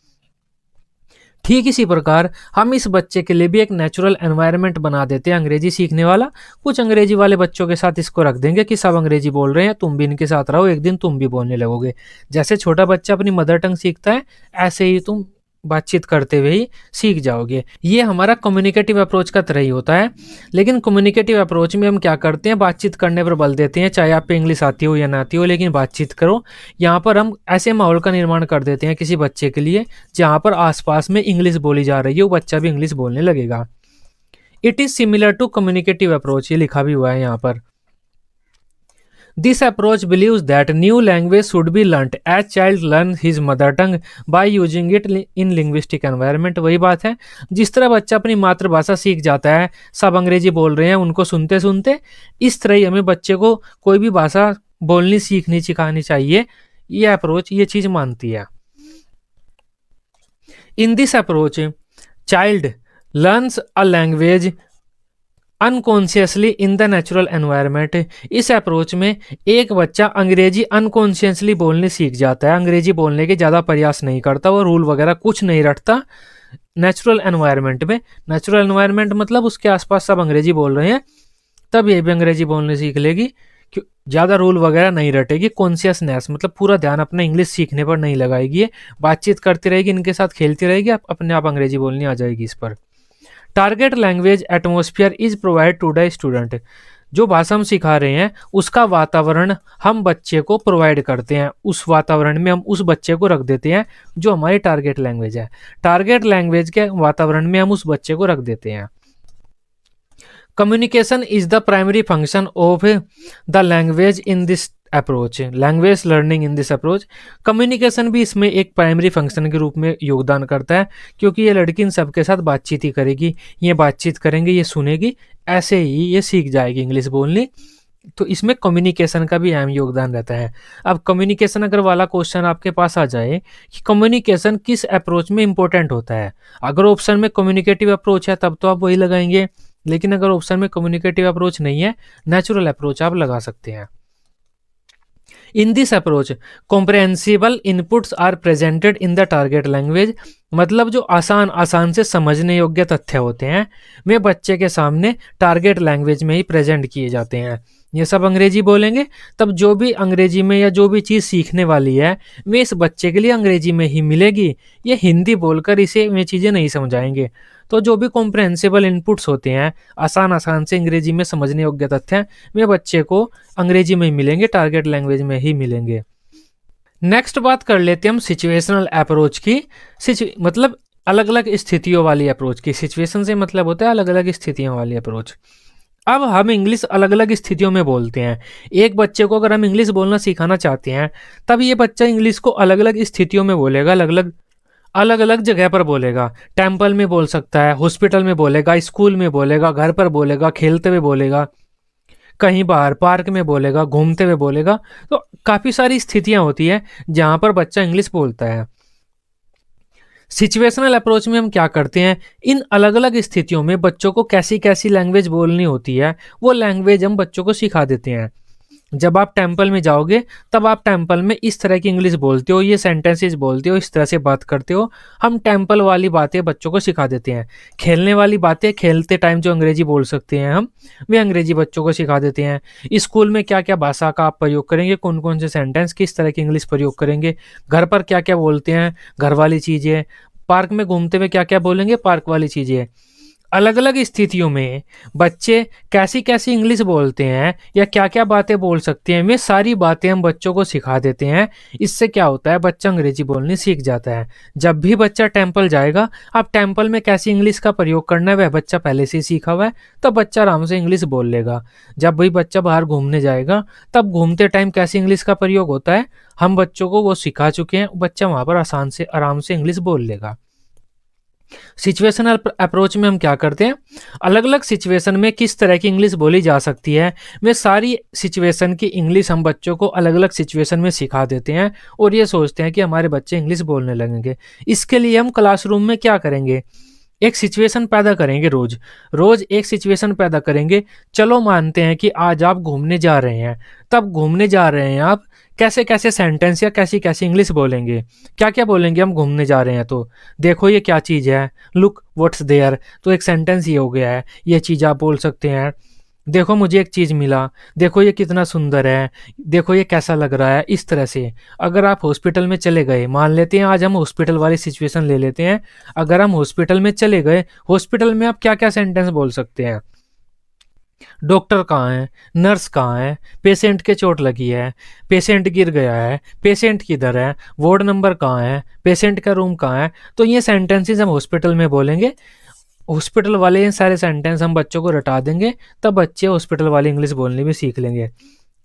A: ठीक इसी प्रकार हम इस बच्चे के लिए भी एक नेचुरल एनवायरनमेंट बना देते हैं अंग्रेजी सीखने वाला। कुछ अंग्रेजी वाले बच्चों के साथ इसको रख देंगे कि सब अंग्रेजी बोल रहे हैं, तुम भी इनके साथ रहो, एक दिन तुम भी बोलने लगोगे। जैसे छोटा बच्चा अपनी मदर टंग सीखता है, ऐसे ही तुम बातचीत करते हुए ही सीख जाओगे। ये हमारा कम्युनिकेटिव अप्रोच का तरह ही होता है। लेकिन कम्युनिकेटिव अप्रोच में हम क्या करते हैं, बातचीत करने पर बल देते हैं, चाहे आप पे इंग्लिश आती हो या ना आती हो, लेकिन बातचीत करो। यहाँ पर हम ऐसे माहौल का निर्माण कर देते हैं किसी बच्चे के लिए जहाँ पर आसपास में इंग्लिश बोली जा रही है, वो बच्चा भी इंग्लिश बोलने लगेगा। It is similar to communicative approach, ये लिखा भी हुआ है यहाँ पर। This approach believes that new language should be learnt as child learns his mother tongue by using it in linguistic environment। वही बात है, जिस तरह बच्चा अपनी मातृभाषा सीख जाता है, सब अंग्रेजी बोल रहे हैं उनको सुनते सुनते, इस तरह ही हमें बच्चे को कोई भी भाषा बोलनी सीखनी सिखानी चाहिए। ये अप्रोच ये चीज मानती है। In this approach child learns a language unconsciously in the natural environment. इस अप्रोच में एक बच्चा अंग्रेजी अनकॉन्शियसली बोलने सीख जाता है, अंग्रेजी बोलने के ज़्यादा प्रयास नहीं करता, वो रूल वगैरह कुछ नहीं रटता नेचुरल एनवायरनमेंट में। नेचुरल एनवायरनमेंट मतलब उसके आसपास सब अंग्रेजी बोल रहे हैं, तब ये भी अंग्रेजी बोलने सीख लेगी। ज़्यादा रूल वगैरह नहीं रटेगी, कॉन्शियसनेस मतलब पूरा ध्यान अपने इंग्लिश सीखने पर नहीं लगाएगी, बातचीत करती रहेगी, इनके साथ खेलती रहेगी, अपने आप अंग्रेजी बोलनी आ जाएगी इस पर। Target language atmosphere is provide to the student. जो भाषा हम सिखा रहे हैं उसका वातावरण हम बच्चे को प्रोवाइड करते हैं, उस वातावरण में हम उस बच्चे को रख देते हैं जो हमारी टारगेट लैंग्वेज है। टारगेट लैंग्वेज के वातावरण में हम उस बच्चे को रख देते हैं। Communication is the primary function of the language in this approach, language learning in this approach. Communication भी इसमें एक प्राइमरी फंक्शन के रूप में योगदान करता है, क्योंकि ये लड़की इन सबके साथ बातचीत ही करेगी, ये बातचीत करेंगे, ये सुनेगी, ऐसे ही ये सीख जाएगी इंग्लिश बोलनी। तो इसमें कम्युनिकेशन का भी अहम योगदान रहता है। अब कम्युनिकेशन अगर वाला क्वेश्चन आपके पास आ जाए कि कम्युनिकेशन किस अप्रोच में इंपॉर्टेंट होता है, अगर ऑप्शन में कम्युनिकेटिव अप्रोच है तब तो आप वही लगाएंगे, लेकिन अगर ऑप्शन में कम्युनिकेटिव अप्रोच नहीं है, नेचुरल अप्रोच आप लगा सकते हैं। In this approach comprehensible inputs are presented in the target language. मतलब जो आसान से समझने योग्य तथ्य होते हैं वे बच्चे के सामने टारगेट लैंग्वेज में ही प्रेजेंट किए जाते हैं। ये सब अंग्रेजी बोलेंगे, तब जो भी अंग्रेजी में या जो भी चीज़ सीखने वाली है वे इस बच्चे के लिए अंग्रेजी में ही मिलेगी। ये हिंदी बोलकर इसे वे चीज़ें नहीं समझाएंगे। तो जो भी कॉम्प्रहेंसिबल इनपुट्स होते हैं, आसान से अंग्रेजी में समझने योग्य तथ्य, वे बच्चे को अंग्रेजी में ही मिलेंगे, टारगेट लैंग्वेज में ही मिलेंगे। नेक्स्ट बात कर लेते हैं हम सिचुएशनल अप्रोच की। मतलब अलग अलग स्थितियों वाली अप्रोच की। सिचुएशन से मतलब होता है अलग अलग स्थितियों वाली अप्रोच। अब हम इंग्लिश अलग अलग स्थितियों में बोलते हैं। एक बच्चे को अगर हम इंग्लिश बोलना सिखाना चाहते हैं, तब ये बच्चा इंग्लिश को अलग अलग स्थितियों में बोलेगा, अलग अलग जगह पर बोलेगा। टेम्पल में बोल सकता है, हॉस्पिटल में बोलेगा, स्कूल में बोलेगा, घर पर बोलेगा, खेलते हुए बोलेगा, कहीं बाहर पार्क में बोलेगा, घूमते हुए बोलेगा। तो काफ़ी सारी स्थितियां होती है जहां पर बच्चा इंग्लिश बोलता है। सिचुएशनल अप्रोच में हम क्या करते हैं, इन अलग अलग स्थितियों में बच्चों को कैसी कैसी लैंग्वेज बोलनी होती है वो लैंग्वेज हम बच्चों को सिखा देते हैं। जब आप टेम्पल में जाओगे तब आप टेम्पल में इस तरह की इंग्लिश बोलते हो, ये सेंटेंसेस बोलते हो, इस तरह से बात करते हो। हम टेम्पल वाली बातें बच्चों को सिखा देते हैं। खेलने वाली बातें, खेलते टाइम जो अंग्रेजी बोल सकते हैं हम, वे अंग्रेजी बच्चों को सिखा देते हैं। स्कूल में क्या क्या भाषा का आप प्रयोग करेंगे, कौन कौन से सेंटेंस, किस तरह की इंग्लिश प्रयोग करेंगे, घर पर क्या क्या बोलते हैं, घर वाली चीज़ें, पार्क में घूमते हुए क्या क्या बोलेंगे, पार्क वाली चीज़ें। अलग अलग स्थितियों में बच्चे कैसी कैसी इंग्लिश बोलते हैं या क्या क्या बातें बोल सकते हैं, वे सारी बातें हम बच्चों को सिखा देते हैं। इससे क्या होता है, बच्चा अंग्रेजी बोलनी सीख जाता है। जब भी बच्चा टेम्पल जाएगा, अब टेम्पल में कैसी इंग्लिश का प्रयोग करना है वह बच्चा पहले से ही सीखा हुआ है, तो बच्चा आराम से इंग्लिश बोल लेगा। जब भी बच्चा बाहर घूमने जाएगा, तब घूमते टाइम कैसी इंग्लिश का प्रयोग होता है हम बच्चों को वो सिखा चुके हैं, बच्चा वहां पर आसान से आराम से इंग्लिश बोल लेगा। सिचुएशनल अप्रोच में हम क्या करते हैं, अलग अलग सिचुएशन में किस तरह की इंग्लिश बोली जा सकती है, वे सारी सिचुएशन की इंग्लिश हम बच्चों को अलग अलग सिचुएशन में सिखा देते हैं और ये सोचते हैं कि हमारे बच्चे इंग्लिश बोलने लगेंगे। इसके लिए हम क्लासरूम में क्या करेंगे, एक सिचुएशन पैदा करेंगे, रोज रोज एक सिचुएशन पैदा करेंगे। चलो मानते हैं कि आज आप घूमने जा रहे हैं, तब घूमने जा रहे हैं आप, कैसे कैसे सेंटेंस या कैसी कैसी इंग्लिश बोलेंगे, क्या क्या बोलेंगे हम घूमने जा रहे हैं तो, देखो ये क्या चीज़ है, लुक व्हाट्स देयर, तो एक सेंटेंस ये हो गया है, ये चीज़ आप बोल सकते हैं। देखो मुझे एक चीज़ मिला, देखो ये कितना सुंदर है, देखो ये कैसा लग रहा है, इस तरह से। अगर आप हॉस्पिटल में चले गए, मान लेते हैं आज हम हॉस्पिटल वाली सिचुएशन ले लेते हैं, अगर हम हॉस्पिटल में चले गए, हॉस्पिटल में आप क्या क्या सेंटेंस बोल सकते हैं, डॉक्टर कहाँ है, नर्स कहाँ है, पेशेंट के चोट लगी है, पेशेंट गिर गया है, पेशेंट किधर है, वार्ड नंबर कहाँ है, पेशेंट का रूम कहाँ है, तो ये सेंटेंसेस हम हॉस्पिटल में बोलेंगे। हॉस्पिटल वाले ये सारे सेंटेंस हम बच्चों को रटा देंगे, तब बच्चे हॉस्पिटल वाली इंग्लिश बोलनी भी सीख लेंगे।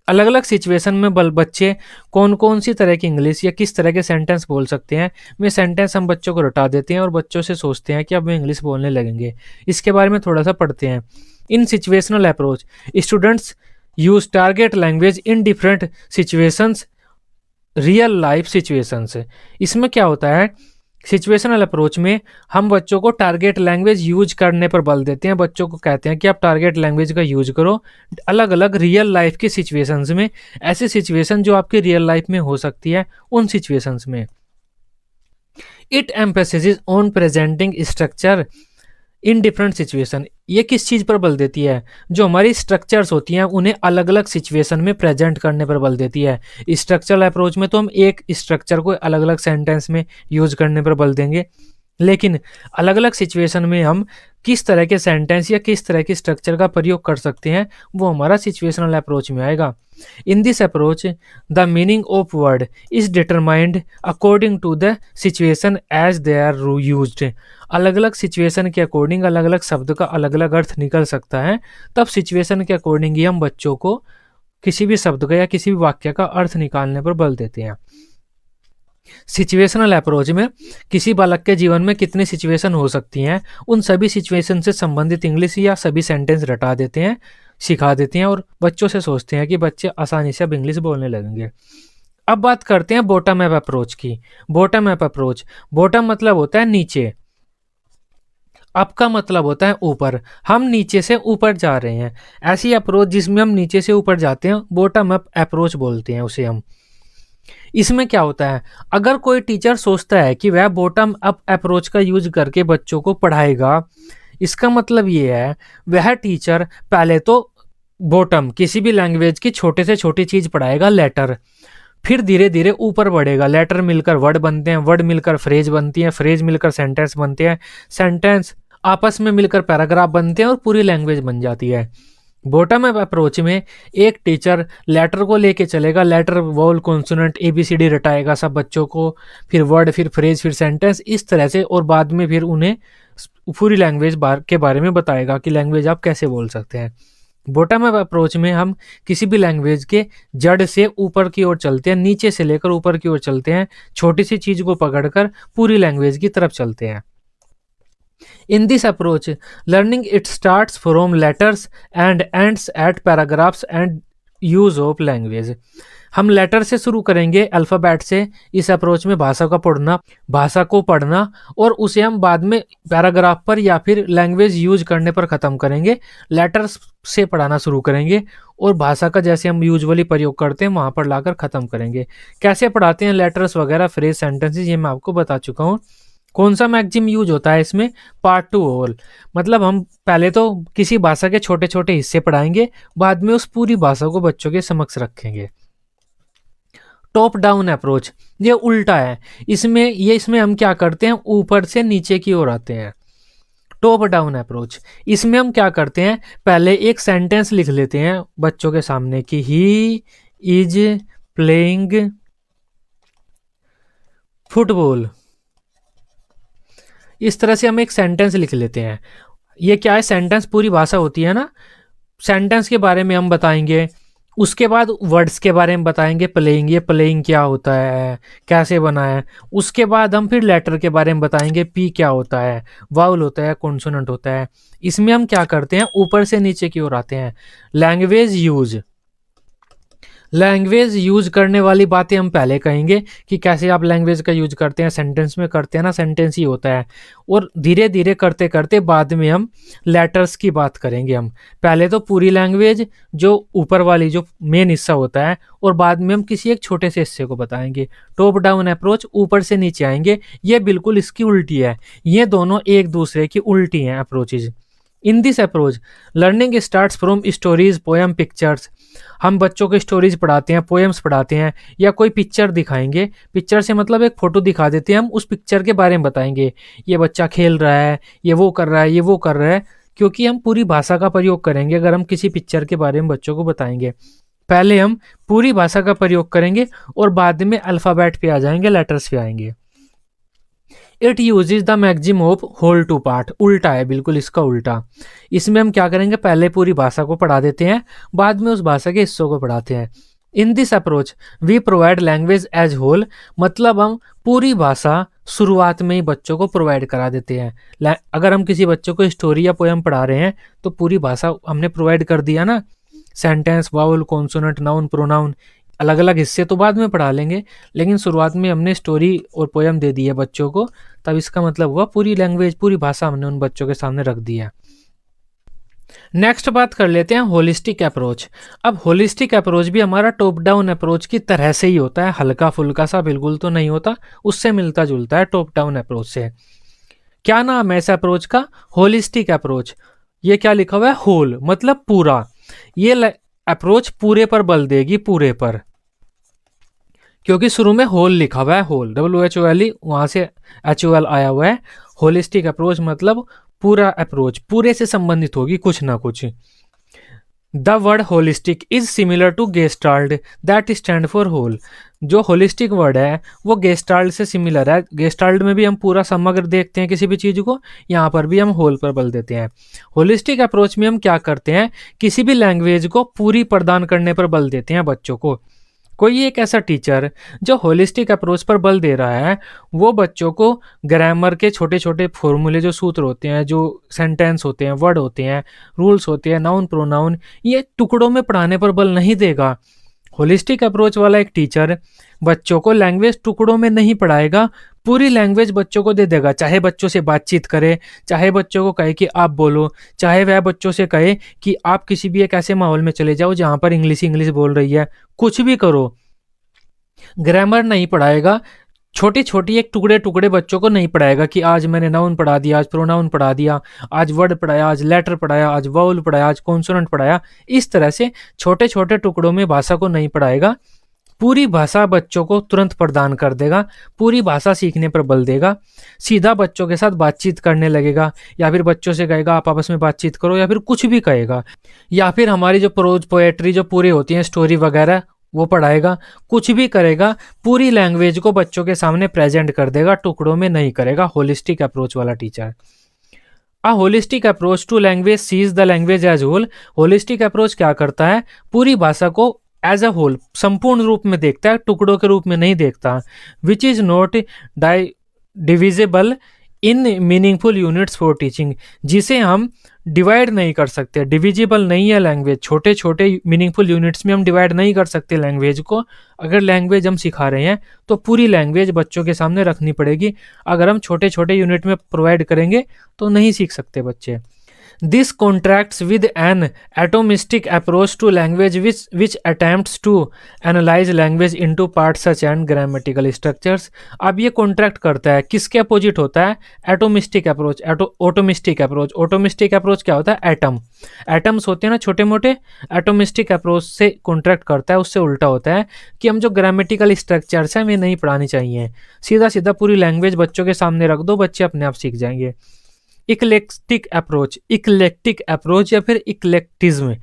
A: अलग अलग सिचुएशन में बच्चे कौन कौन सी तरह की इंग्लिश या किस तरह के सेंटेंस बोल सकते हैं, वे सेंटेंस हम बच्चों को रटा देते हैं और बच्चों से सोचते हैं कि अब वे इंग्लिश बोलने लगेंगे। इसके बारे में थोड़ा सा पढ़ते हैं। In situational approach students use target language in different situations, real life situations. इसमें क्या होता है, सिचुएशनल अप्रोच में हम बच्चों को टारगेट लैंग्वेज यूज करने पर बल देते हैं, बच्चों को कहते हैं कि आप टारगेट लैंग्वेज का यूज करो अलग अलग रियल लाइफ की सिचुएशंस में, ऐसी सिचुएशन जो आपकी रियल लाइफ में हो सकती है उन सिचुएशंस में। It emphasis on presenting structure in different situation, ये किस चीज़ पर बल देती है, जो हमारी स्ट्रक्चर्स होती हैं उन्हें अलग अलग सिचुएशन में प्रेजेंट करने पर बल देती है। स्ट्रक्चरल अप्रोच में तो हम एक स्ट्रक्चर को अलग अलग सेंटेंस में यूज करने पर बल देंगे, लेकिन अलग अलग सिचुएशन में हम किस तरह के सेंटेंस या किस तरह की स्ट्रक्चर का प्रयोग कर सकते हैं वो हमारा सिचुएशनल अप्रोच में आएगा। In this approach the meaning of word is determined according to the situation as they are used. अलग अलग सिचुएशन के अकॉर्डिंग अलग अलग शब्द का अलग अलग अर्थ निकल सकता है, तब सिचुएशन के अकॉर्डिंग ही हम बच्चों को किसी भी शब्द का या किसी भी वाक्य का अर्थ निकालने पर बल देते हैं। सिचुएशनल अप्रोच में किसी बालक के जीवन में कितनी सिचुएशन हो सकती हैं, उन सभी सिचुएशन से संबंधित इंग्लिश या सभी सेंटेंस रटा देते हैं, सिखा देते हैं और बच्चों से सोचते हैं कि बच्चे आसानी से अब इंग्लिश बोलने लगेंगे। अब बात करते हैं बॉटम अप अप्रोच की। बॉटम अप अप्रोच, बॉटम मतलब होता है नीचे, अप का मतलब होता है ऊपर, हम नीचे से ऊपर जा रहे हैं। ऐसी अप्रोच जिसमें हम नीचे से ऊपर जाते हैं बॉटम अप अप्रोच बोलते हैं उसे हम। इसमें क्या होता है, अगर कोई टीचर सोचता है कि वह बॉटम अप अप्रोच का यूज करके बच्चों को पढ़ाएगा, इसका मतलब ये है वह टीचर पहले तो बॉटम किसी भी लैंग्वेज की छोटे से छोटी चीज पढ़ाएगा, लेटर, फिर धीरे धीरे ऊपर बढ़ेगा, लेटर मिलकर वर्ड बनते हैं, वर्ड मिलकर फ्रेज बनती है, फ्रेज मिलकर सेंटेंस बनते हैं, सेंटेंस आपस में मिलकर पैराग्राफ बनते हैं और पूरी लैंग्वेज बन जाती है। बॉटम अप अप्रोच में एक टीचर लेटर को लेके चलेगा, लेटर वॉवल कॉन्सोनेंट ABCD रटाएगा सब बच्चों को, फिर वर्ड, फिर फ्रेज, फिर सेंटेंस, इस तरह से, और बाद में फिर उन्हें पूरी लैंग्वेज के बारे में बताएगा कि लैंग्वेज आप कैसे बोल सकते हैं। बॉटम अप अप्रोच में हम किसी भी लैंग्वेज के जड़ से ऊपर की ओर चलते हैं, नीचे से लेकर ऊपर की ओर चलते हैं, छोटी सी चीज को पकड़कर पूरी लैंग्वेज की तरफ चलते हैं। In this approach, learning it starts from letters and ends at paragraphs and use of language. हम लेटर से शुरू करेंगे, अल्फ़ाबेट से, इस अप्रोच में भाषा को पढ़ना और उसे हम बाद में पैराग्राफ पर या फिर लैंग्वेज यूज करने पर ख़त्म करेंगे। लेटर्स से पढ़ाना शुरू करेंगे और भाषा का जैसे हम यूजुअली प्रयोग करते हैं वहाँ पर लाकर ख़त्म करेंगे। कैसे पढ़ाते हैं लेटर्स वगैरह, फ्रेज, सेंटेंसेस, ये मैं आपको बता चुका हूँ। कौन सा मैक्सिम यूज होता है इसमें, पार्ट टू होल, मतलब हम पहले तो किसी भाषा के छोटे छोटे हिस्से पढ़ाएंगे, बाद में उस पूरी भाषा को बच्चों के समक्ष रखेंगे। टॉप डाउन अप्रोच, ये उल्टा है, इसमें हम क्या करते हैं, ऊपर से नीचे की ओर आते हैं। टॉप डाउन अप्रोच, इसमें हम क्या करते हैं, पहले एक सेंटेंस लिख लेते हैं बच्चों के सामने कि ही इज प्लेइंग फुटबॉल। इस तरह से हम एक सेंटेंस लिख लेते हैं। ये क्या है, सेंटेंस पूरी भाषा होती है ना। सेंटेंस के बारे में हम बताएंगे, उसके बाद वर्ड्स के बारे में बताएंगे, प्लेइंग, ये प्लेइंग क्या होता है, कैसे बना है। उसके बाद हम फिर लेटर के बारे में बताएंगे, पी क्या होता है, वाउल होता है, कॉन्सोनेंट होता है। इसमें हम क्या करते हैं, ऊपर से नीचे की ओर आते हैं। लैंग्वेज यूज, लैंग्वेज यूज करने वाली बातें हम पहले कहेंगे कि कैसे आप लैंग्वेज का यूज करते हैं, सेंटेंस में करते हैं ना, सेंटेंस ही होता है। और धीरे धीरे करते करते बाद में हम लेटर्स की बात करेंगे। हम पहले तो पूरी लैंग्वेज जो ऊपर वाली जो मेन हिस्सा होता है, और बाद में हम किसी एक छोटे से हिस्से को बताएंगे। टॉप डाउन अप्रोच, ऊपर से नीचे आएंगे, ये बिल्कुल इसकी उल्टी है। ये दोनों एक दूसरे की उल्टी हैं approaches. In this approach learning starts from stories, poem, pictures. हम बच्चों को स्टोरीज पढ़ाते हैं, पोएम्स पढ़ाते हैं, या कोई पिक्चर दिखाएंगे। पिक्चर से मतलब एक फोटो दिखा देते हैं, हम उस पिक्चर के बारे में बताएंगे, ये बच्चा खेल रहा है, ये वो कर रहा है, ये वो कर रहा है। क्योंकि हम पूरी भाषा का प्रयोग करेंगे अगर हम किसी पिक्चर के बारे में बच्चों को बताएंगे। पहले हम पूरी भाषा का प्रयोग करेंगे और बाद में अल्फ़ाबेट पे आ जाएंगे, लेटर्स पे आएंगे। It uses the maxim of whole to part, उल्टा है बिल्कुल इसका उल्टा। इसमें हम क्या करेंगे, पहले पूरी भाषा को पढ़ा देते हैं, बाद में उस भाषा के हिस्सों को पढ़ाते हैं। In this approach we provide language as whole, मतलब हम पूरी भाषा शुरुआत में ही बच्चों को प्रोवाइड करा देते हैं। अगर हम किसी बच्चों को स्टोरी या पोएम पढ़ा रहे हैं तो पूरी भाषा हमने प्रोवाइड कर दिया ना, sentence, vowel, consonant, noun, pronoun. अलग अलग हिस्से तो बाद में पढ़ा लेंगे, लेकिन शुरुआत में हमने स्टोरी और पोएम दे दी है बच्चों को, तब इसका मतलब हुआ पूरी लैंग्वेज, पूरी भाषा हमने उन बच्चों के सामने रख दी है। नेक्स्ट बात कर लेते हैं होलिस्टिक अप्रोच। अब होलिस्टिक अप्रोच भी हमारा टॉप डाउन अप्रोच की तरह से ही होता है, हल्का फुल्का सा बिल्कुल तो नहीं होता, उससे मिलता जुलता है टॉप डाउन अप्रोच से। क्या नाम है इस अप्रोच का, होलिस्टिक अप्रोच। ये क्या लिखा हुआ है, होल मतलब पूरा। ये अप्रोच पूरे पर बल देगी, पूरे पर, क्योंकि शुरू में होल लिखा हुआ है, होल, WHOLE, वहां से HOL आया हुआ है। होलिस्टिक अप्रोच मतलब पूरा अप्रोच, पूरे से संबंधित होगी कुछ ना कुछ। The word holistic is similar to gestalt that stand for whole. जो होलिस्टिक वर्ड है वो गेस्टाल्ट से सिमिलर है। गेस्टाल्ट में भी हम पूरा समग्र देखते हैं किसी भी चीज़ को, यहाँ पर भी हम होल पर बल देते हैं। होलिस्टिक अप्रोच में हम क्या करते हैं, किसी भी लैंग्वेज को पूरी प्रदान करने पर बल देते हैं बच्चों को। कोई एक ऐसा टीचर जो होलिस्टिक अप्रोच पर बल दे रहा है, वो बच्चों को ग्रामर के छोटे छोटे फॉर्मूले, जो सूत्र होते हैं, जो सेंटेंस होते हैं, वर्ड होते हैं, रूल्स होते हैं, नाउन, प्रोनाउन, ये टुकड़ों में पढ़ाने पर बल नहीं देगा। होलिस्टिक अप्रोच वाला एक टीचर बच्चों को लैंग्वेज टुकड़ों में नहीं पढ़ाएगा, पूरी लैंग्वेज बच्चों को दे देगा। चाहे बच्चों से बातचीत करे, चाहे बच्चों को कहे कि आप बोलो, चाहे वह बच्चों से कहे कि आप किसी भी एक ऐसे माहौल में चले जाओ जहां पर इंग्लिश बोल रही है, कुछ भी करो, ग्रामर नहीं पढ़ाएगा। छोटी छोटी एक टुकड़े टुकड़े बच्चों को नहीं पढ़ाएगा कि आज मैंने नाउन पढ़ा दिया, आज प्रोनाउन पढ़ा दिया, आज वर्ड पढ़ाया, आज लेटर पढ़ाया, आज वाउल पढ़ाया, आज कॉन्सोनेंट पढ़ाया। इस तरह से छोटे छोटे टुकड़ों में भाषा को नहीं पढ़ाएगा, पूरी भाषा बच्चों को तुरंत प्रदान कर देगा, पूरी भाषा सीखने पर बल देगा। सीधा बच्चों के साथ बातचीत करने लगेगा, या फिर बच्चों से कहेगा आप आपस में बातचीत करो, या फिर कुछ भी कहेगा, या फिर हमारी जो प्रोज पोएट्री जो पूरी होती हैं, स्टोरी वगैरह, वो पढ़ाएगा। कुछ भी करेगा, पूरी लैंग्वेज को बच्चों के सामने प्रेजेंट कर देगा, टुकड़ों में नहीं करेगा। होलिस्टिक अप्रोच वाला teacher. A holistic approach to language sees the language as whole. Holistic approach क्या करता है, पूरी भाषा को एज अ होल, संपूर्ण रूप में देखता है, टुकड़ों के रूप में नहीं देखता। Which is not divisible in meaningful units for teaching, जिसे हम डिवाइड नहीं कर सकते, डिविजिबल नहीं है लैंग्वेज, छोटे छोटे मीनिंगफुल यूनिट्स में हम डिवाइड नहीं कर सकते लैंग्वेज को। अगर लैंग्वेज हम सिखा रहे हैं तो पूरी लैंग्वेज बच्चों के सामने रखनी पड़ेगी। अगर हम छोटे छोटे यूनिट में प्रोवाइड करेंगे तो नहीं सीख सकते बच्चे। This contrasts with an atomistic approach to language which attempts to analyze language into parts such as grammatical structures। अब ये कॉन्ट्रैक्ट करता है, किसके अपोजिट होता है, एटोमिस्टिक अप्रोच, ऑटोमिस्टिक अप्रोच। ऑटोमिस्टिक अप्रोच क्या होता है, एटम, एटम्स होते हैं ना छोटे मोटे। एटोमिस्टिक अप्रोच से कॉन्ट्रैक्ट करता है, उससे उल्टा होता है कि हम जो ग्रामेटिकल स्ट्रक्चर्स हैं हमें नहीं पढ़ानी चाहिए, सीधा सीधा पूरी लैंग्वेज बच्चों के सामने रख दो, बच्चे अपने आप सीख जाएंगे। इक्लेक्टिक अप्रोच या फिर इक्लेक्टिज्म,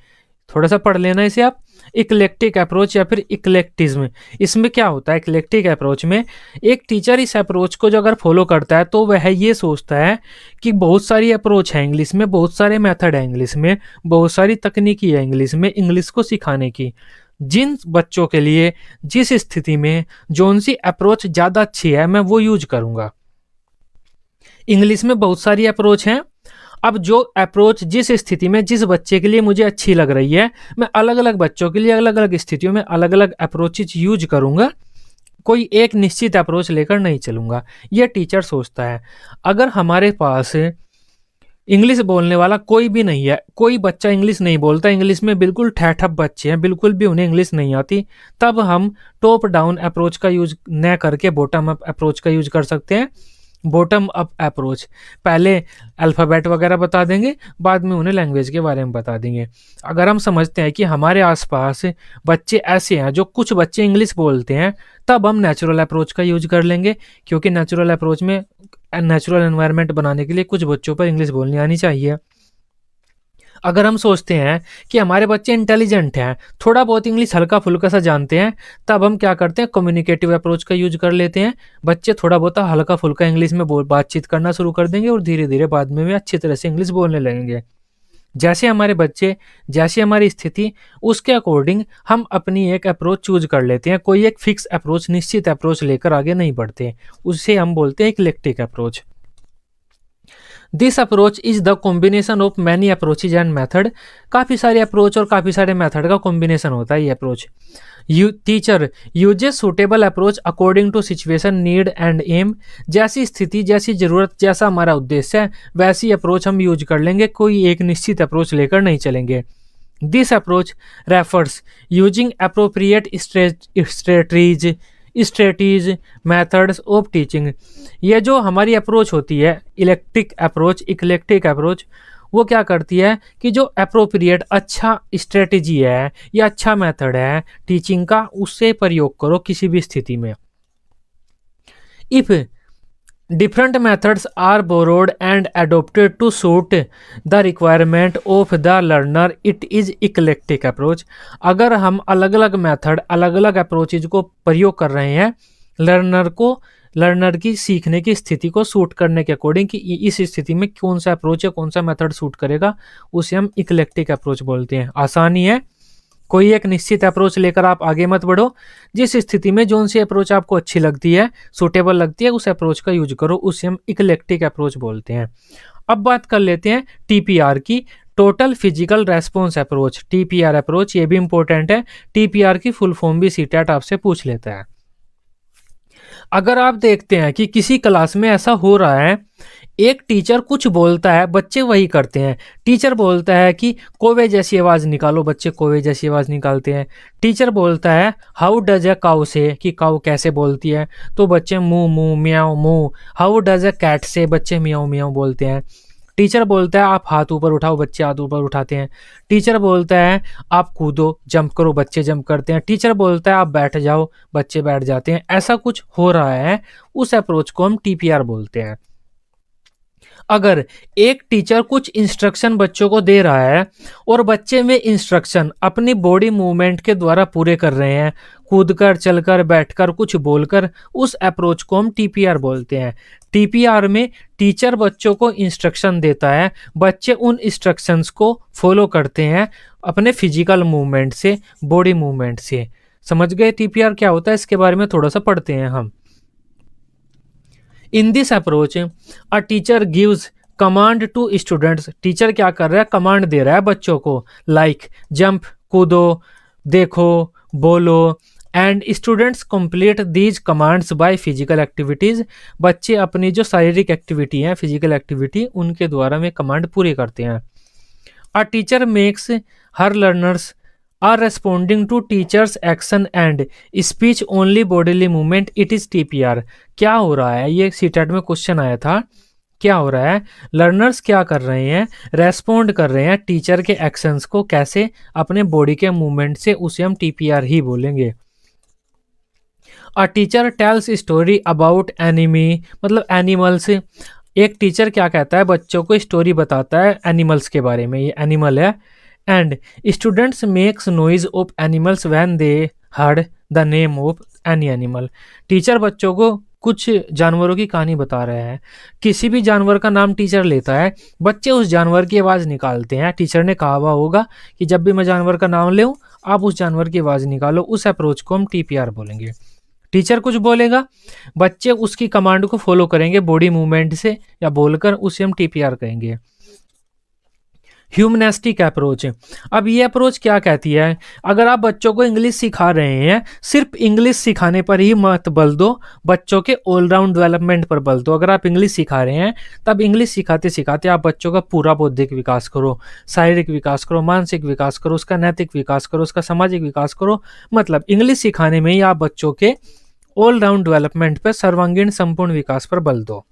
A: थोड़ा सा पढ़ लेना इसे आप। इक्लेक्टिक अप्रोच या फिर इक्लेक्टिज्म, इसमें क्या होता है? इक्लेक्टिक अप्रोच में एक टीचर इस अप्रोच को जो अगर फॉलो करता है तो वह ये सोचता है कि बहुत सारी अप्रोच है इंग्लिश में, बहुत सारे मेथड है इंग्लिश में, बहुत सारी तकनीकी है इंग्लिश में इंग्लिश को सिखाने की। जिन बच्चों के लिए जिस स्थिति में जोन सी अप्रोच ज़्यादा अच्छी है मैं वो यूज करूँगा। इंग्लिश में बहुत सारी अप्रोच हैं। अब जो अप्रोच जिस स्थिति में जिस बच्चे के लिए मुझे अच्छी लग रही है, मैं अलग अलग बच्चों के लिए अलग अलग स्थितियों में अलग अलग अप्रोचेज यूज करूँगा, कोई एक निश्चित अप्रोच लेकर नहीं चलूँगा, यह टीचर सोचता है। अगर हमारे पास इंग्लिश बोलने वाला कोई भी नहीं है, कोई बच्चा इंग्लिश नहीं बोलता, इंग्लिश में बिल्कुल ठहठप बच्चे हैं, बिल्कुल भी उन्हें इंग्लिश नहीं आती, तब हम टॉप डाउन अप्रोच का यूज न करके बॉटम अप अप्रोच का यूज कर सकते हैं। बॉटम अप अप्रोच, पहले अल्फ़ाबेट वगैरह बता देंगे, बाद में उन्हें लैंग्वेज के बारे में बता देंगे। अगर हम समझते हैं कि हमारे आसपास बच्चे ऐसे हैं जो कुछ बच्चे इंग्लिश बोलते हैं, तब हम नेचुरल अप्रोच का यूज कर लेंगे, क्योंकि नेचुरल अप्रोच में नेचुरल एनवायरनमेंट बनाने के लिए कुछ बच्चों पर इंग्लिश बोलनी आनी चाहिए। अगर हम सोचते हैं कि हमारे बच्चे इंटेलिजेंट हैं, थोड़ा बहुत इंग्लिश हल्का फुल्का सा जानते हैं, तब हम क्या करते हैं? कम्युनिकेटिव अप्रोच का यूज कर लेते हैं। बच्चे थोड़ा बहुत हल्का फुल्का इंग्लिश में बातचीत करना शुरू कर देंगे और धीरे धीरे बाद में वे अच्छी तरह से इंग्लिश बोलने लगेंगे। जैसे हमारे बच्चे, जैसी हमारी स्थिति, उसके अकॉर्डिंग हम अपनी एक अप्रोच चूज कर लेते हैं। कोई एक फिक्स अप्रोच, निश्चित अप्रोच लेकर आगे नहीं बढ़ते, उससे हम बोलते हैं eclectic approach. This approach is the combination of many approaches and method, काफ़ी सारे अप्रोच और काफ़ी सारे मेथड का कॉम्बिनेशन होता है ये approach. Teacher uses suitable approach according to situation, need and aim, जैसी स्थिति, जैसी ज़रूरत, जैसा हमारा उद्देश्य है, वैसी अप्रोच हम यूज कर लेंगे, कोई एक निश्चित अप्रोच लेकर नहीं चलेंगे। This approach refers using appropriate strategies methods of teaching, ये जो हमारी अप्रोच होती है इक्लेक्टिक अप्रोच, वो क्या करती है कि जो अप्रोप्रिएट अच्छा स्ट्रेटजी है या अच्छा मेथड है टीचिंग का, उससे प्रयोग करो किसी भी स्थिति में। If different methods are borrowed and adopted to suit the requirement of the learner, it is eclectic approach. अगर हम अलग अलग मेथड, अलग अलग अप्रोचेज को प्रयोग कर रहे हैं लर्नर की सीखने की स्थिति को सूट करने के अकॉर्डिंग, कि इस स्थिति में कौन सा अप्रोच है, कौन सा मेथड सूट करेगा, उसे हम इक्लेक्टिक अप्रोच बोलते हैं। आसानी है, कोई एक निश्चित अप्रोच लेकर आप आगे मत बढ़ो, जिस स्थिति में जोन सी अप्रोच आपको अच्छी लगती है, सूटेबल लगती है, उस अप्रोच का यूज करो, उसे हम इक्लेक्टिक अप्रोच बोलते हैं। अब बात कर लेते हैं टीपीआर की, total physical response approach, TPR approach, ये भी इंपॉर्टेंट है। टीपीआर की फुल फॉर्म भी सीटेट आपसे पूछ लेता है। अगर आप देखते हैं कि किसी क्लास में ऐसा हो रहा है, एक टीचर कुछ बोलता है, बच्चे वही करते हैं। टीचर बोलता है कि कोवे जैसी आवाज़ निकालो, बच्चे कोवे जैसी आवाज़ निकालते हैं। टीचर बोलता है हाउ डज ए काउ से, कि काउ कैसे बोलती है, तो बच्चे मुंह मुंह म्याऊ मुंह। हाउ डज ए कैट से, बच्चे म्याऊ म्याऊ बोलते हैं। टीचर बोलता है आप हाथ ऊपर उठाओ, बच्चे हाथ ऊपर उठाते हैं। टीचर बोलता है आप कूदो, जंप करो, बच्चे जंप करते हैं। टीचर बोलता है आप बैठ जाओ, बच्चे बैठ जाते हैं। ऐसा कुछ हो रहा है, उस अप्रोच को हम टीपीआर बोलते हैं। अगर एक टीचर कुछ इंस्ट्रक्शन बच्चों को दे रहा है और बच्चे में इंस्ट्रक्शन अपनी बॉडी मूवमेंट के द्वारा पूरे कर रहे हैं, कूदकर, चलकर, बैठकर, कुछ बोलकर, उस अप्रोच को हम टीपीआर बोलते हैं। टीपीआर में टीचर बच्चों को इंस्ट्रक्शन देता है, बच्चे उन इंस्ट्रक्शंस को फॉलो करते हैं अपने फिजिकल मूवमेंट से, बॉडी मूवमेंट से। समझ गए टीपीआर क्या होता है? इसके बारे में थोड़ा सा पढ़ते हैं हम। In this approach a teacher gives command to students, teacher क्या कर रहा है? कमांड दे रहा है बच्चों को, लाइक जंप, कूदो, देखो, बोलो, and students complete these commands by physical activities, बच्चे अपनी जो शारीरिक एक्टिविटी है, फिजिकल एक्टिविटी, उनके द्वारा में कमांड पूरी करते हैं। A teacher makes her learners are responding to teacher's action and speech only bodily movement, it is TPR. क्या हो रहा है? ये सीटेट में क्वेश्चन आया था। क्या हो रहा है? लर्नर्स क्या कर रहे हैं? रेस्पॉन्ड कर रहे हैं टीचर के एक्शंस को, कैसे? अपने बॉडी के मूवमेंट से, उसे हम टीपीआर ही बोलेंगे। A teacher tales story about enemy, मतलब एनिमल्स, एक टीचर क्या कहता है, बच्चों को स्टोरी बताता है एनिमल्स के बारे में, ये एनिमल है। And students makes noise of animals when they heard the name of any animal. Teacher बच्चों को कुछ जानवरों की कहानी बता रहा है, किसी भी जानवर का नाम टीचर लेता है, बच्चे उस जानवर की आवाज़ निकालते हैं। टीचर ने कहा हुआ होगा कि जब भी मैं जानवर का नाम लूँ आप उस जानवर की आवाज़ निकालो, उस अप्रोच को हम टीपीआर बोलेंगे। टीचर कुछ बोलेगा, बच्चे उसकी कमांड को फॉलो करेंगे बॉडी मूवमेंट से या बोलकर, उसे हम टीपीआर कहेंगे। ह्यूमनेस्टिक अप्रोच। अब ये अप्रोच क्या कहती है, अगर आप बच्चों को इंग्लिश सिखा रहे हैं, सिर्फ इंग्लिश सिखाने पर ही मत बल दो, बच्चों के ऑलराउंड डेवलपमेंट पर बल दो। अगर आप इंग्लिश सिखा रहे हैं तब इंग्लिश सिखाते सिखाते आप बच्चों का पूरा बौद्धिक विकास करो, शारीरिक विकास करो, मानसिक विकास करो, उसका नैतिक विकास करो, उसका सामाजिक विकास करो। मतलब इंग्लिश सिखाने में ही आप बच्चों के ऑलराउंड डेवलपमेंट पर, सर्वांगीण संपूर्ण विकास पर बल दो।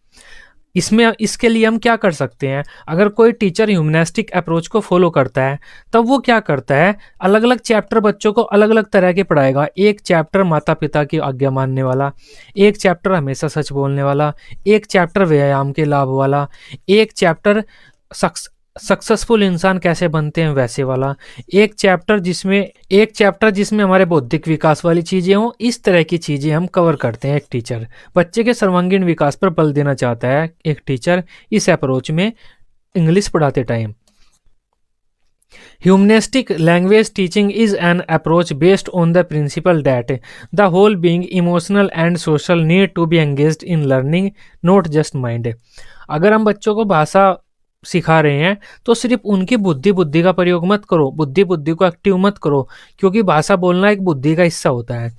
A: इसमें इसके लिए हम क्या कर सकते हैं, अगर कोई टीचर ह्यूमनेस्टिक अप्रोच को फॉलो करता है तब वो क्या करता है, अलग अलग चैप्टर बच्चों को अलग अलग तरह के पढ़ाएगा। एक चैप्टर माता पिता की आज्ञा मानने वाला, एक चैप्टर हमेशा सच बोलने वाला, एक चैप्टर व्यायाम के लाभ वाला, एक चैप्टर सक्सेसफुल इंसान कैसे बनते हैं वैसे वाला, एक चैप्टर जिसमें हमारे बौद्धिक विकास वाली चीज़ें हों। इस तरह की चीज़ें हम कवर करते हैं। एक टीचर बच्चे के सर्वांगीण विकास पर बल देना चाहता है, एक टीचर इस अप्रोच में इंग्लिश पढ़ाते time. Humanistic language teaching is an approach based on the principle that the whole being, emotional and social, need to be engaged in learning, not just mind. अगर हम बच्चों को भाषा सिखा रहे हैं तो सिर्फ उनकी बुद्धि का प्रयोग मत करो, बुद्धि को एक्टिव मत करो, क्योंकि भाषा बोलना एक बुद्धि का हिस्सा होता है।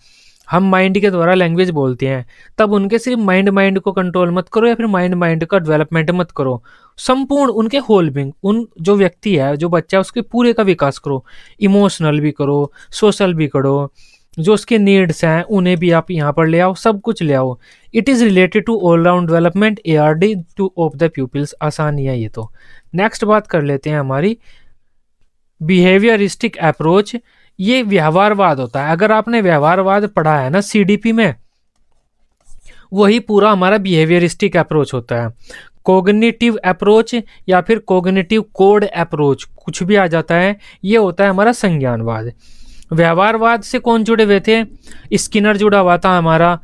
A: हम माइंड के द्वारा लैंग्वेज बोलते हैं, तब उनके सिर्फ माइंड को कंट्रोल मत करो या फिर माइंड का डेवलपमेंट मत करो, संपूर्ण उनके होल बीइंग, उन जो व्यक्ति है, जो बच्चा है, उसके पूरे का विकास करो। इमोशनल भी करो, सोशल भी करो, जो उसके नीड्स हैं उन्हें भी आप यहाँ पर ले आओ, सब कुछ ले आओ। It is related to all round development ARD to of the pupils. आसानी है ये तो। नेक्स्ट बात कर लेते हैं हमारी बिहेवियरिस्टिक अप्रोच। ये व्यवहारवाद होता है। अगर आपने व्यवहारवाद पढ़ा है ना CDP में, वही पूरा हमारा बिहेवियरिस्टिक अप्रोच होता है। कोग्निटिव अप्रोच या फिर कोग्निटिव कोड अप्रोच, कुछ भी आ जाता है, ये होता है हमारा संज्ञानवाद। व्यवहारवाद से कौन जुड़े हुए थे, स्किनर जुड़ा हुआ था हमारा,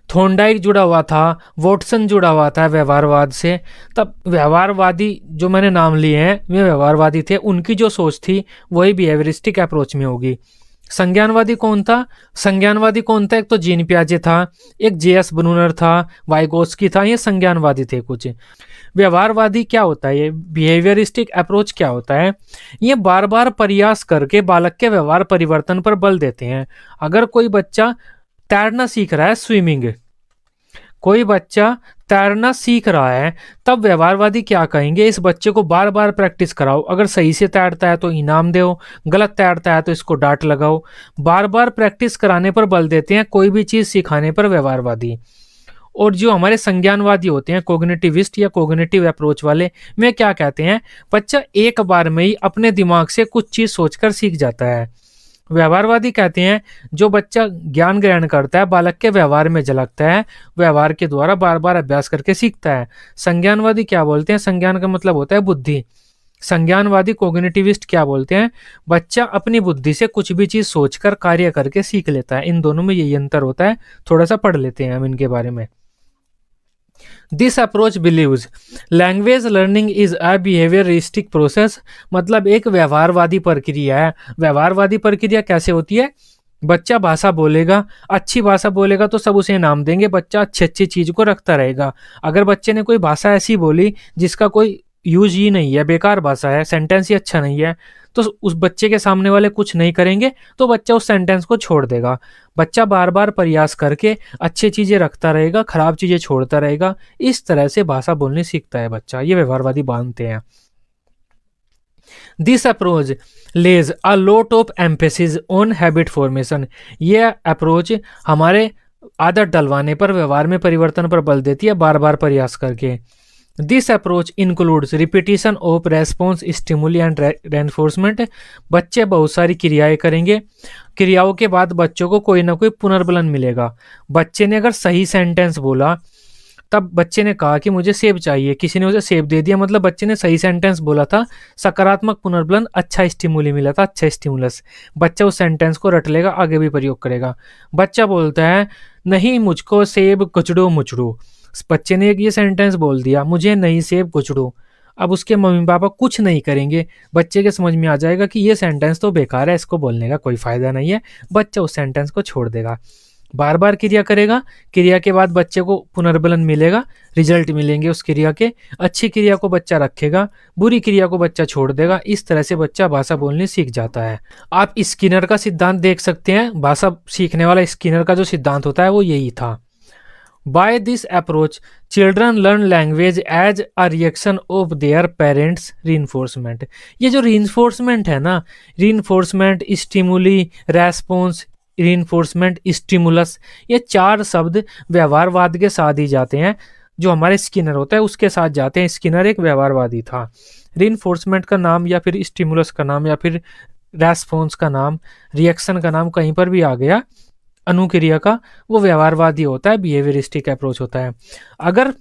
A: थॉर्नडाइक जुड़ा हुआ था, वॉटसन जुड़ा हुआ था व्यवहारवाद से। तब व्यवहारवादी जो मैंने नाम लिए हैं वे व्यवहारवादी थे, उनकी जो सोच थी वही बिहेवियरिस्टिक अप्रोच में होगी। संज्ञानवादी कौन था, एक तो जीन पियाजे था, एक JS ब्रूनर था, वाइगोस्की था, ये संज्ञानवादी थे कुछ। व्यवहारवादी क्या होता है, ये बिहेवियरिस्टिक अप्रोच क्या होता है, ये बार बार प्रयास करके बालक के व्यवहार परिवर्तन पर बल देते हैं। अगर कोई बच्चा तैरना सीख रहा है, स्विमिंग, कोई बच्चा तैरना सीख रहा है, तब व्यवहारवादी क्या कहेंगे, इस बच्चे को बार बार प्रैक्टिस कराओ। अगर सही से तैरता है तो इनाम दो, गलत तैरता है तो इसको डांट लगाओ। बार बार प्रैक्टिस कराने पर बल देते हैं, कोई भी चीज़ सिखाने पर व्यवहारवादी। और जो हमारे संज्ञानवादी होते हैं, कोग्निटिविस्ट या कोग्निटिव अप्रोच वाले, में क्या कहते हैं, बच्चा एक बार में ही अपने दिमाग से कुछ चीज़ सोचकर सीख जाता है। व्यवहारवादी कहते हैं जो बच्चा ज्ञान ग्रहण करता है बालक के व्यवहार में झलकता है, व्यवहार के द्वारा बार बार अभ्यास करके सीखता है। संज्ञानवादी क्या बोलते हैं, संज्ञान का मतलब होता है बुद्धि। संज्ञानवादी कोग्निटिविस्ट क्या बोलते हैं, बच्चा अपनी बुद्धि से कुछ भी चीज़ सोचकर कार्य करके सीख लेता है। इन दोनों में यही अंतर होता है। थोड़ा सा पढ़ लेते हैं हम इनके बारे में। This approach believes language learning is a behaviouristic process, मतलब एक व्यवहारवादी प्रक्रिया है। व्यवहारवादी प्रक्रिया कैसे होती है, बच्चा भाषा बोलेगा, अच्छी भाषा बोलेगा तो सब उसे इनाम देंगे, बच्चा अच्छी अच्छी चीज़ को रखता रहेगा। अगर बच्चे ने कोई भाषा ऐसी बोली जिसका कोई यूज ही नहीं है, बेकार भाषा है, सेंटेंस ही अच्छा नहीं है, तो उस बच्चे के सामने वाले कुछ नहीं करेंगे तो बच्चा उस सेंटेंस को छोड़ देगा। बच्चा बार बार प्रयास करके अच्छी चीज़ें रखता रहेगा, खराब चीज़ें छोड़ता रहेगा। इस तरह से भाषा बोलनी सीखता है बच्चा, ये व्यवहारवादी मानते हैं। This approach lays a lot of emphasis on habit formation, ये अप्रोच हमारे आदत डलवाने पर, व्यवहार में परिवर्तन पर बल देती है, बार बार प्रयास करके। This approach includes repetition of response, stimuli and reinforcement, बच्चे बहुत सारी क्रियाएं करेंगे, क्रियाओं के बाद बच्चों को कोई ना कोई पुनर्बलन मिलेगा। बच्चे ने अगर सही सेंटेंस बोला तब बच्चे ने कहा कि मुझे सेब चाहिए, किसी ने उसे सेब दे दिया, मतलब बच्चे ने सही सेंटेंस बोला था, सकारात्मक पुनर्बलन, अच्छा स्टिमुली मिला था, अच्छा स्टिमुलस। बच्चा उस सेंटेंस को रट लेगा, आगे भी प्रयोग करेगा। बच्चा बोलता है नहीं मुझको सेब कुचड़ो मुचड़ो। बच्चे ने ये सेंटेंस बोल दिया, मुझे नहीं सेब कुचड़ो। अब उसके मम्मी पापा कुछ नहीं करेंगे, बच्चे के समझ में आ जाएगा कि ये सेंटेंस तो बेकार है, इसको बोलने का कोई फायदा नहीं है। बच्चा उस सेंटेंस को छोड़ देगा, बार बार क्रिया करेगा। क्रिया के बाद बच्चे को पुनर्बलन मिलेगा, रिजल्ट मिलेंगे उस क्रिया के। अच्छी क्रिया को बच्चा रखेगा, बुरी क्रिया को बच्चा छोड़ देगा। इस तरह से बच्चा भाषा बोलनी सीख जाता है। आप स्किनर का सिद्धांत देख सकते हैं, भाषा सीखने वाला स्किनर का जो सिद्धांत होता है वो यही था। By this approach, children learn language as a reaction of their parents' reinforcement. ये जो reinforcement है ना, reinforcement, stimuli, response, reinforcement, stimulus, ये 4 शब्द व्यवहारवाद के साथ ही जाते हैं। जो हमारे स्किनर होता है उसके साथ जाते हैं। स्किनर एक व्यवहारवादी था। reinforcement का नाम या फिर stimulus का नाम या फिर response का नाम, reaction का नाम कहीं पर भी आ गया अनुक्रिया का, वो व्यवहारवादी होता है, बिहेवियरिस्टिक अप्रोच होता है। अगर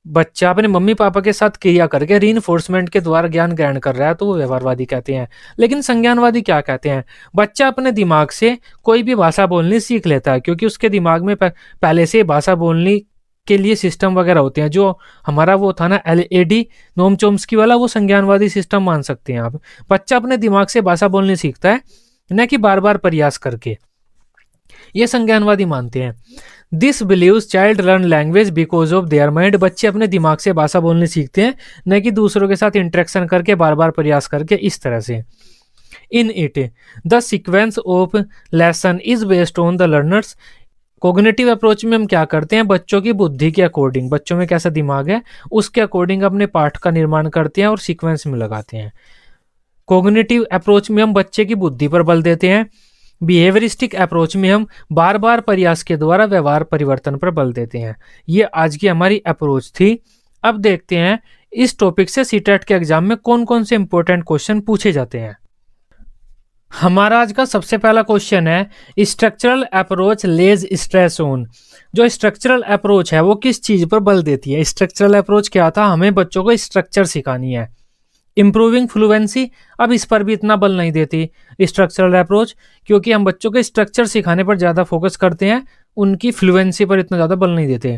A: बच्चा अपने मम्मी पापा के साथ क्रिया करके रीइंफोर्समेंट के द्वारा ज्ञान ग्रहण कर रहा है तो वो व्यवहारवादी कहते हैं। लेकिन संज्ञानवादी क्या कहते हैं? बच्चा अपने दिमाग से कोई भी भाषा बोलनी सीख लेता है, क्योंकि उसके दिमाग में पहले से भाषा बोलने के लिए सिस्टम वगैरह होते हैं। जो हमारा वो था ना LAD, नोम चोम्स्की वाला, वो संज्ञानवादी सिस्टम मान सकते हैं आप। बच्चा अपने दिमाग से भाषा बोलनी सीखता है, न कि बार बार प्रयास करके। ये संज्ञानवादी मानते हैं। This believes child learn language because of their mind. बच्चे अपने दिमाग से भाषा बोलनी सीखते हैं, न कि दूसरों के साथ इंटरेक्शन करके, बार बार प्रयास करके, इस तरह से। In it the sequence of lesson is based on the learners. Cognitive approach में हम क्या करते हैं? बच्चों की बुद्धि के अकॉर्डिंग, बच्चों में कैसा दिमाग है उसके अकॉर्डिंग अपने पाठ का निर्माण करते हैं और सीक्वेंस में लगाते हैं। कोग्निटिव अप्रोच में हम बच्चे की बुद्धि पर बल देते हैं। बिहेवियरिस्टिक अप्रोच में हम बार बार प्रयास के द्वारा व्यवहार परिवर्तन पर बल देते हैं। ये आज की हमारी अप्रोच थी। अब देखते हैं इस टॉपिक से सीटेट के एग्जाम में कौन कौन से इंपॉर्टेंट क्वेश्चन पूछे जाते हैं। हमारा आज का सबसे पहला क्वेश्चन है structural approach lays stress on. जो स्ट्रक्चरल अप्रोच है वो किस चीज पर बल देती है? स्ट्रक्चरल अप्रोच क्या था? हमें बच्चों को स्ट्रक्चर सिखानी है। इम्प्रूविंग फ्लुएंसी, अब इस पर भी इतना बल नहीं देती स्ट्रक्चरल अप्रोच, क्योंकि हम बच्चों के स्ट्रक्चर सिखाने पर ज़्यादा फोकस करते हैं, उनकी फ्लुएंसी पर इतना ज़्यादा बल नहीं देते।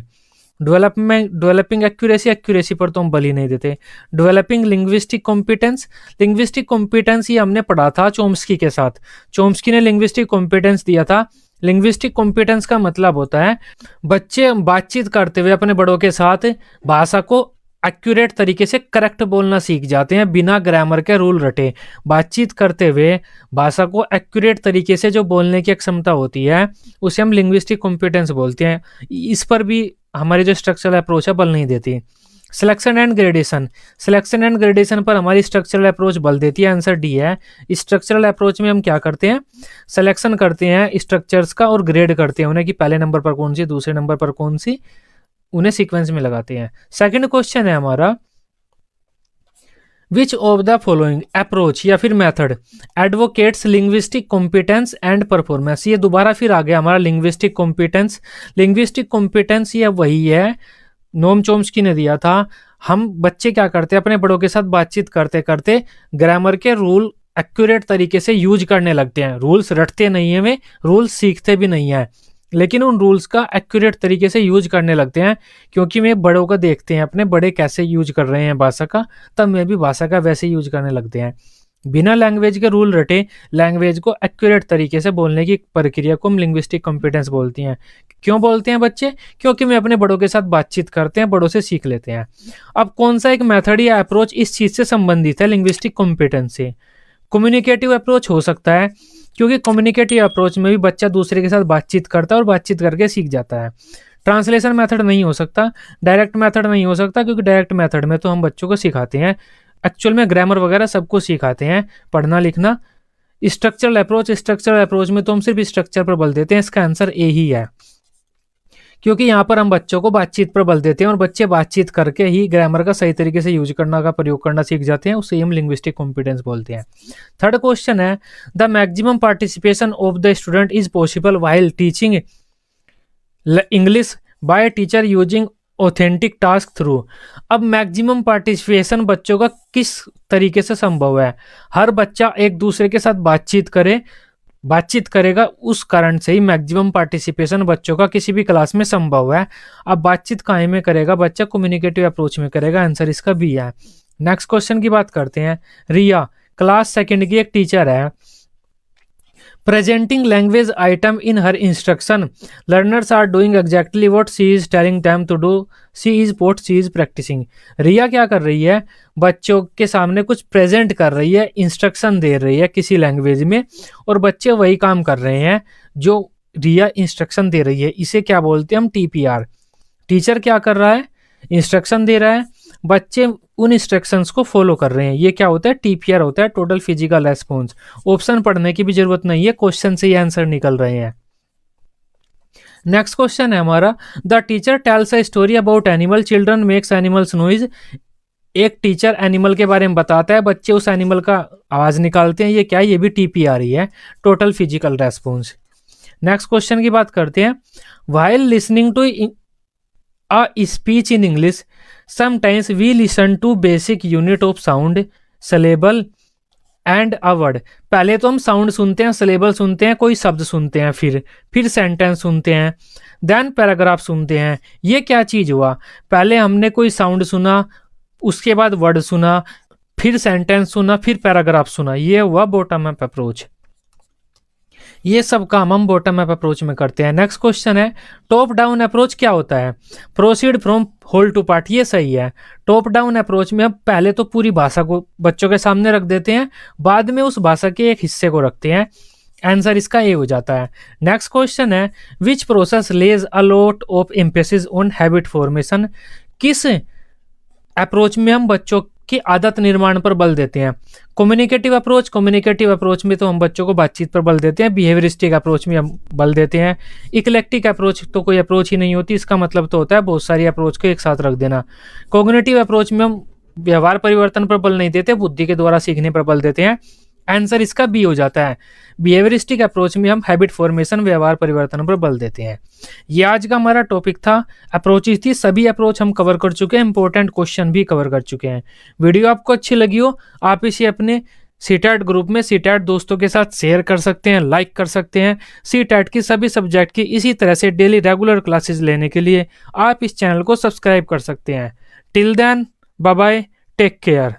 A: डेवलपिंग एक्यूरेसी पर तो हम बल ही नहीं देते। डेवलपिंग लिंग्विस्टिक कॉम्पिटेंस ये हमने पढ़ा था चोम्स्की के साथ। चोम्स्की ने लिंग्विस्टिक कॉम्पिटेंस दिया था। लिंग्विस्टिक कॉम्पिटेंस का मतलब होता है बच्चे बातचीत करते हुए अपने बड़ों के साथ भाषा को एक्यूरेट तरीके से करेक्ट बोलना सीख जाते हैं, बिना ग्रामर के रूल रटे। बातचीत करते हुए भाषा को एक्यूरेट तरीके से जो बोलने की क्षमता होती है उसे हम लिंग्विस्टिक कॉम्पिटेंस बोलते हैं। इस पर भी हमारी जो स्ट्रक्चरल अप्रोच है बल नहीं देती। सिलेक्शन एंड ग्रेडेशन पर हमारी स्ट्रक्चरल अप्रोच बल देती है। आंसर डी है। स्ट्रक्चरल अप्रोच में हम क्या करते हैं? सिलेक्शन करते हैं स्ट्रक्चर्स का और ग्रेड करते हैं उन्हें कि पहले नंबर पर कौन सी, दूसरे नंबर पर कौन सी, उन्हें सीक्वेंस में लगाते हैं। सेकंड क्वेश्चन है हमारा which of the following approach या फिर method advocates linguistic competence and performance. ये दोबारा फिर आ गया हमारा लिंग्विस्टिक कॉम्पिटेंस। लिंग्विस्टिक कॉम्पिटेंस ये वही है, नोम चोम्स्की ने दिया था। हम बच्चे क्या करते हैं? अपने बड़ों के साथ बातचीत करते करते ग्रामर के रूल एक्यूरेट तरीके से यूज करने लगते हैं। रूल्स रटते नहीं है, वे रूल्स सीखते भी नहीं है, लेकिन उन रूल्स का एक्यूरेट तरीके से यूज करने लगते हैं, क्योंकि वे बड़ों का देखते हैं अपने बड़े कैसे यूज कर रहे हैं भाषा का, तब मैं भी भाषा का वैसे यूज करने लगते हैं। बिना लैंग्वेज के रूल रटे लैंग्वेज को एक्यूरेट तरीके से बोलने की प्रक्रिया को हम लिंग्विस्टिक कॉम्पिटेंस बोलती हैं। क्यों बोलते हैं बच्चे? क्योंकि वे अपने बड़ों के साथ बातचीत करते हैं, बड़ों से सीख लेते हैं। अब कौन सा एक मेथड या अप्रोच इस चीज से संबंधित है लिंग्विस्टिक कॉम्पिटेंस से? कम्युनिकेटिव अप्रोच हो सकता है, क्योंकि कम्युनिकेटिव अप्रोच में भी बच्चा दूसरे के साथ बातचीत करता है और बातचीत करके सीख जाता है। ट्रांसलेशन मेथड नहीं हो सकता, डायरेक्ट मेथड नहीं हो सकता, क्योंकि डायरेक्ट मेथड में तो हम बच्चों को सिखाते हैं, एक्चुअल में ग्रामर वगैरह सबको सिखाते हैं, पढ़ना लिखना। स्ट्रक्चरल अप्रोच में तो हम सिर्फ स्ट्रक्चर पर बल देते हैं। इसका आंसर ए ही है, क्योंकि यहाँ पर हम बच्चों को बातचीत पर बल देते हैं और बच्चे बातचीत करके ही ग्रामर का सही तरीके से यूज करना का प्रयोग करना सीख जाते हैं, उसे हम लिंग्विस्टिक कॉम्पिटेंस बोलते हैं। थर्ड क्वेश्चन है the maximum participation of the student is possible while teaching English by teacher using authentic task through. अब मैक्सिमम पार्टिसिपेशन बच्चों का किस तरीके से संभव है? हर बच्चा एक दूसरे के साथ बातचीत करेगा, उस कारण से ही मैक्सिमम पार्टिसिपेशन बच्चों का किसी भी क्लास में संभव है। अब बातचीत काहे में करेगा बच्चा? कम्युनिकेटिव अप्रोच में करेगा। आंसर इसका बी है। नेक्स्ट क्वेश्चन की बात करते हैं। रिया क्लास सेकंड की एक टीचर है। Presenting language item in her instruction, learners are doing exactly what she is telling them to do, she is what she is practicing. Riya क्या कर रही है? बच्चों के सामने कुछ प्रेजेंट कर रही है, इंस्ट्रक्शन दे रही है किसी लैंग्वेज में, और बच्चे वही काम कर रहे हैं जो रिया इंस्ट्रक्शन दे रही है। इसे क्या बोलते हैं हम? टीपीआर। टीचर क्या कर रहा है? इंस्ट्रक्शन दे रहा है, बच्चे उन इंस्ट्रक्शंस को फॉलो कर रहे हैं। ये क्या होता है? टीपीआर होता है, टोटल फिजिकल रेस्पॉन्स। ऑप्शन पढ़ने की भी जरूरत नहीं है, क्वेश्चन से ही आंसर निकल रहे हैं। नेक्स्ट क्वेश्चन है हमारा, the teacher tales a story about animal, children makes animals noise. एक टीचर एनिमल के बारे में बताता है, बच्चे उस एनिमल का आवाज निकालते हैं। ये क्या है? ये भी टीपीआर ही है, total physical response. Next question की बात करते हैं। While listening to a speech in English, sometimes we listen to basic unit of sound, syllable and a word। पहले तो हम साउंड सुनते हैं, सिलेबल सुनते हैं, कोई शब्द सुनते हैं, फिर सेंटेंस सुनते हैं, देन पैराग्राफ सुनते हैं। ये क्या चीज हुआ? पहले हमने कोई साउंड सुना, उसके बाद वर्ड सुना, फिर सेंटेंस सुना, फिर पैराग्राफ सुना। ये हुआ बॉटम अप अप्रोच। ये सब काम हम बॉटम अप अप्रोच में करते हैं। नेक्स्ट क्वेश्चन है, टॉप डाउन अप्रोच क्या होता है? Proceed from whole to part. ये सही है। टॉप डाउन अप्रोच में हम पहले तो पूरी भाषा को बच्चों के सामने रख देते हैं, बाद में उस भाषा के एक हिस्से को रखते हैं। आंसर इसका ए हो जाता है। नेक्स्ट क्वेश्चन है, which process lays a lot of emphasis on habit formation. किस अप्रोच में हम बच्चों की आदत निर्माण पर बल देते हैं? कम्युनिकेटिव अप्रोच में तो हम बच्चों को बातचीत पर बल देते हैं। बिहेवियरिस्टिक अप्रोच में हम बल देते हैं। इक्लेक्टिक अप्रोच तो कोई अप्रोच ही नहीं होती, इसका मतलब तो होता है बहुत सारी अप्रोच को एक साथ रख देना। कॉग्निटिव अप्रोच में हम व्यवहार परिवर्तन पर बल नहीं देते, बुद्धि के द्वारा सीखने पर बल देते हैं। आंसर इसका बी हो जाता है। बिहेवियरिस्टिक अप्रोच में हम हैबिट फॉर्मेशन, व्यवहार परिवर्तन पर बल देते हैं। ये आज का हमारा टॉपिक था, अप्रोचेस थी। सभी अप्रोच हम कवर कर चुके हैं, इंपॉर्टेंट क्वेश्चन भी कवर कर चुके हैं। वीडियो आपको अच्छी लगी हो, आप इसे अपने सीटैट ग्रुप में सीटैट दोस्तों के साथ शेयर कर सकते हैं, लाइक कर सकते हैं। सीटैट की सभी सब्जेक्ट की इसी तरह से डेली रेगुलर क्लासेस लेने के लिए आप इस चैनल को सब्सक्राइब कर सकते हैं। Till then, bye bye, take care.